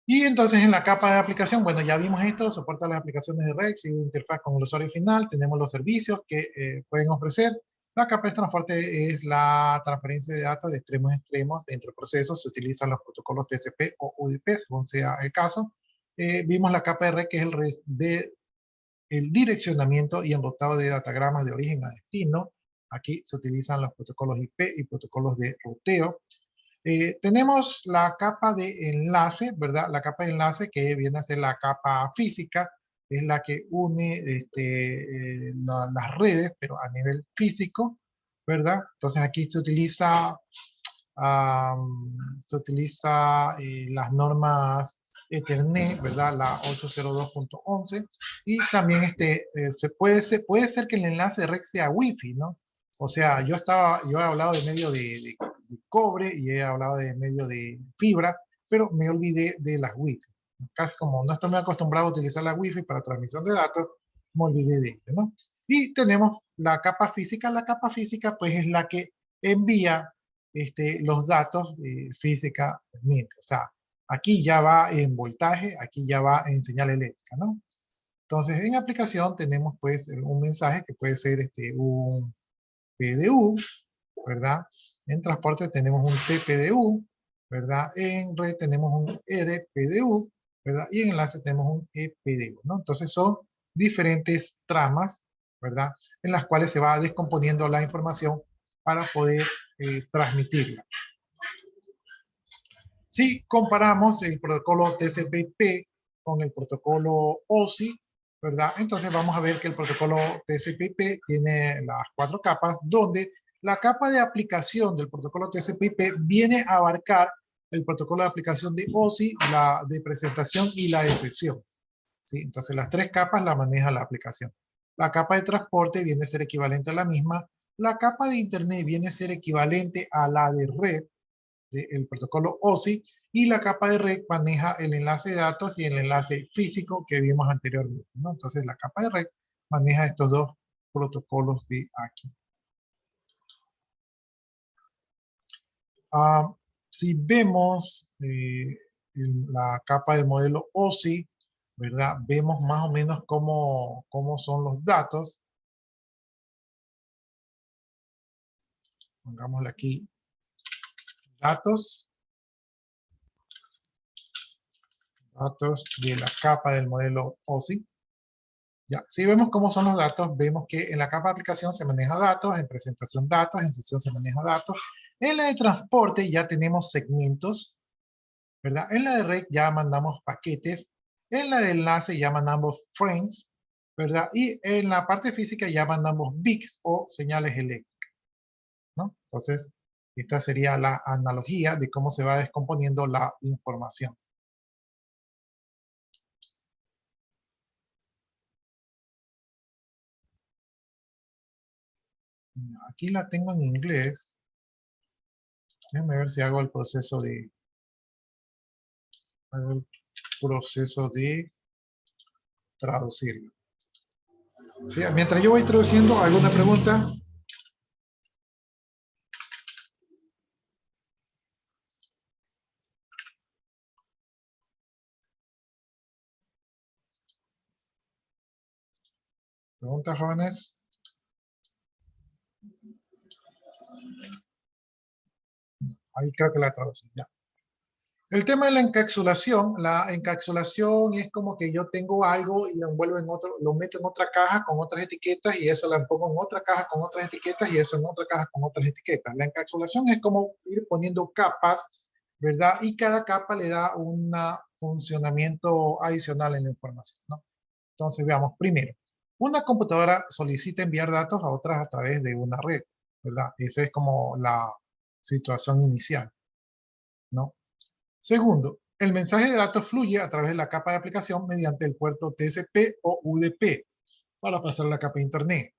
Y entonces en la capa de aplicación, bueno, ya vimos esto, soporta las aplicaciones de red, sigue interfaz con el usuario final, tenemos los servicios que pueden ofrecer. La capa de transporte es la transferencia de datos de extremos a extremos entre procesos, se utilizan los protocolos TCP o UDP, según sea el caso. Vimos la capa de red, que es el direccionamiento y enrutado de datagramas de origen a destino. Aquí se utilizan los protocolos IP y protocolos de ruteo. Tenemos la capa de enlace, ¿verdad? La capa de enlace que viene a ser la capa física, es la que une las redes, pero a nivel físico, ¿verdad? Entonces aquí se utiliza las normas Ethernet, ¿verdad? La 802.11 y también puede ser que el enlace de red sea Wi-Fi, ¿no? O sea, yo he hablado de medio de cobre y he hablado de medio de fibra, pero me olvidé de las Wi-Fi. Casi como no estoy muy acostumbrado a utilizar la Wi-Fi para transmisión de datos, me olvidé de ello, ¿no? Y tenemos la capa física. La capa física, pues, es la que envía los datos físicamente. O sea, aquí ya va en voltaje, aquí ya va en señal eléctrica, ¿no? Entonces, en aplicación tenemos pues un mensaje que puede ser un PDU, ¿verdad? En transporte tenemos un TPDU, ¿verdad? En red tenemos un RPDU, ¿verdad? Y en enlace tenemos un EPDU, ¿no? Entonces son diferentes tramas, ¿verdad? En las cuales se va descomponiendo la información para poder transmitirla. Si comparamos el protocolo TCP/IP con el protocolo OSI, ¿verdad? Entonces vamos a ver que el protocolo TCP/IP tiene las 4 capas, donde la capa de aplicación del protocolo TCP/IP viene a abarcar el protocolo de aplicación de OSI, la de presentación y la de sesión, ¿sí? Entonces las 3 capas la maneja la aplicación. La capa de transporte viene a ser equivalente a la misma. La capa de internet viene a ser equivalente a la de red, el protocolo OSI, y la capa de red maneja el enlace de datos y el enlace físico que vimos anteriormente, ¿no? Entonces la capa de red maneja estos dos protocolos de aquí. Si vemos la capa del modelo OSI, ¿verdad? Vemos más o menos cómo son los datos. Pongámosle aquí datos de la capa del modelo OSI. Ya, si vemos cómo son los datos, vemos que en la capa de aplicación se maneja datos, en presentación datos, en sesión se maneja datos. En la de transporte ya tenemos segmentos, ¿verdad? En la de red ya mandamos paquetes. En la de enlace ya mandamos frames, ¿verdad? Y en la parte física ya mandamos bits o señales eléctricas, ¿no? Entonces, esta sería la analogía de cómo se va descomponiendo la información. Aquí la tengo en inglés. Déjame ver si hago el proceso de traducirlo. ¿Sí? Mientras yo voy traduciendo, ¿alguna pregunta? ¿Preguntas, jóvenes? Ahí creo que la traducí, ya. El tema de la encapsulación es como que yo tengo algo y lo envuelvo en otro, lo meto en otra caja con otras etiquetas y eso la pongo en otra caja con otras etiquetas y eso en otra caja con otras etiquetas. La encapsulación es como ir poniendo capas, ¿verdad? Y cada capa le da un funcionamiento adicional en la información, ¿no? Entonces veamos, primero, una computadora solicita enviar datos a otras a través de una red, ¿verdad? Esa es como la situación inicial, ¿no? Segundo, el mensaje de datos fluye a través de la capa de aplicación mediante el puerto TCP o UDP para pasar a la capa de internet.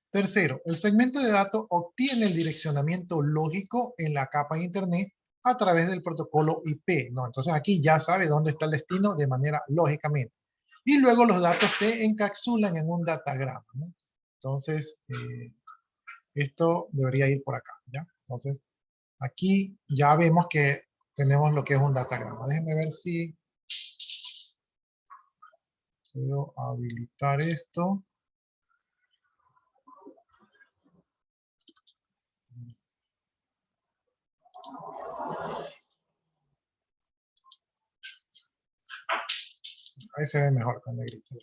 Tercero, el segmento de datos obtiene el direccionamiento lógico en la capa de internet a través del protocolo IP, ¿no? Entonces aquí ya sabe dónde está el destino de manera lógicamente. Y luego los datos se encapsulan en un datagrama, ¿no? Entonces, esto debería ir por acá, ¿ya? Entonces, aquí ya vemos que tenemos lo que es un datagrama. Déjenme ver si puedo habilitar esto. Ahí se ve mejor con negrito.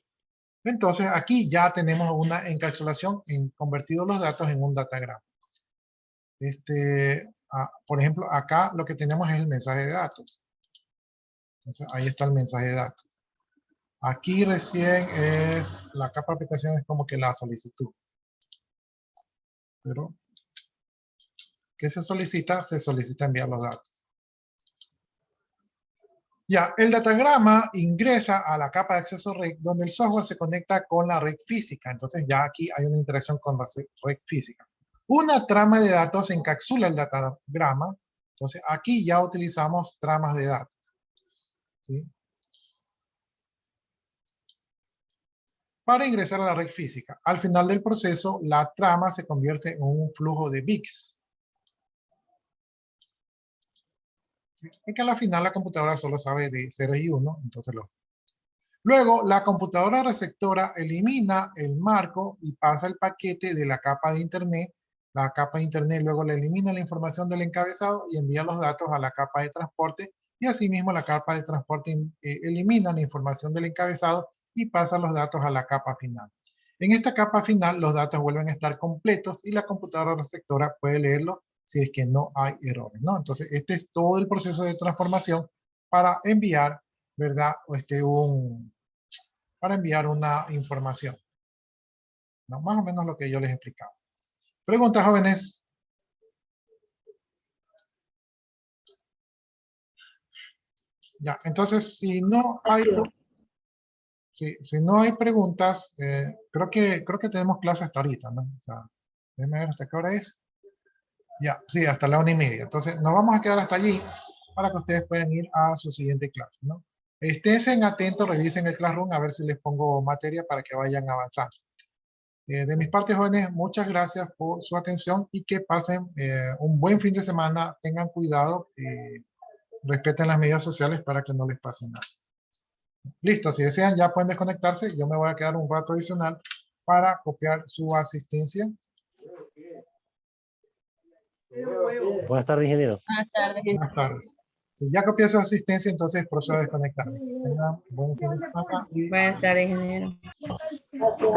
Entonces, aquí ya tenemos una encapsulación en convertido los datos en un datagrama. Por ejemplo, acá lo que tenemos es el mensaje de datos. Entonces, ahí está el mensaje de datos. Aquí recién es, la capa de aplicación es como que la solicitud. Pero, ¿qué se solicita? Se solicita enviar los datos. Ya, el datagrama ingresa a la capa de acceso red, donde el software se conecta con la red física. Entonces ya aquí hay una interacción con la red física. Una trama de datos encapsula el datagrama. Entonces aquí ya utilizamos tramas de datos, ¿sí? Para ingresar a la red física. Al final del proceso, la trama se convierte en un flujo de bits. ¿Sí? Porque al final la computadora solo sabe de 0 y 1, entonces Luego, la computadora receptora elimina el marco y pasa el paquete de la capa de Internet. La capa de Internet luego le elimina la información del encabezado y envía los datos a la capa de transporte. Y asimismo, la capa de transporte elimina la información del encabezado y pasa los datos a la capa final. En esta capa final, los datos vuelven a estar completos y la computadora receptora puede leerlo si es que no hay errores, ¿no? Entonces, este es todo el proceso de transformación para enviar, ¿verdad? Para enviar una información, ¿no? Más o menos lo que yo les explicaba. ¿Preguntas, jóvenes? Ya, entonces, si no hay preguntas, creo que tenemos clase hasta ahorita, ¿no? O sea, déjenme ver hasta qué hora es. Ya, sí, hasta la 1:30. Entonces, nos vamos a quedar hasta allí para que ustedes puedan ir a su siguiente clase, ¿no? Estén atentos, revisen el Classroom a ver si les pongo materia para que vayan avanzando. De mis partes, jóvenes, muchas gracias por su atención y que pasen un buen fin de semana. Tengan cuidado y respeten las medidas sociales para que no les pase nada. Listo, si desean ya pueden desconectarse. Yo me voy a quedar un rato adicional para copiar su asistencia. Buenas tardes, ingeniero. Buenas tardes. Buenas tardes. Si ya copié su asistencia, entonces procedo a desconectarme. Tengan buen fin de semana y Buenas tardes, ingeniero. Gracias.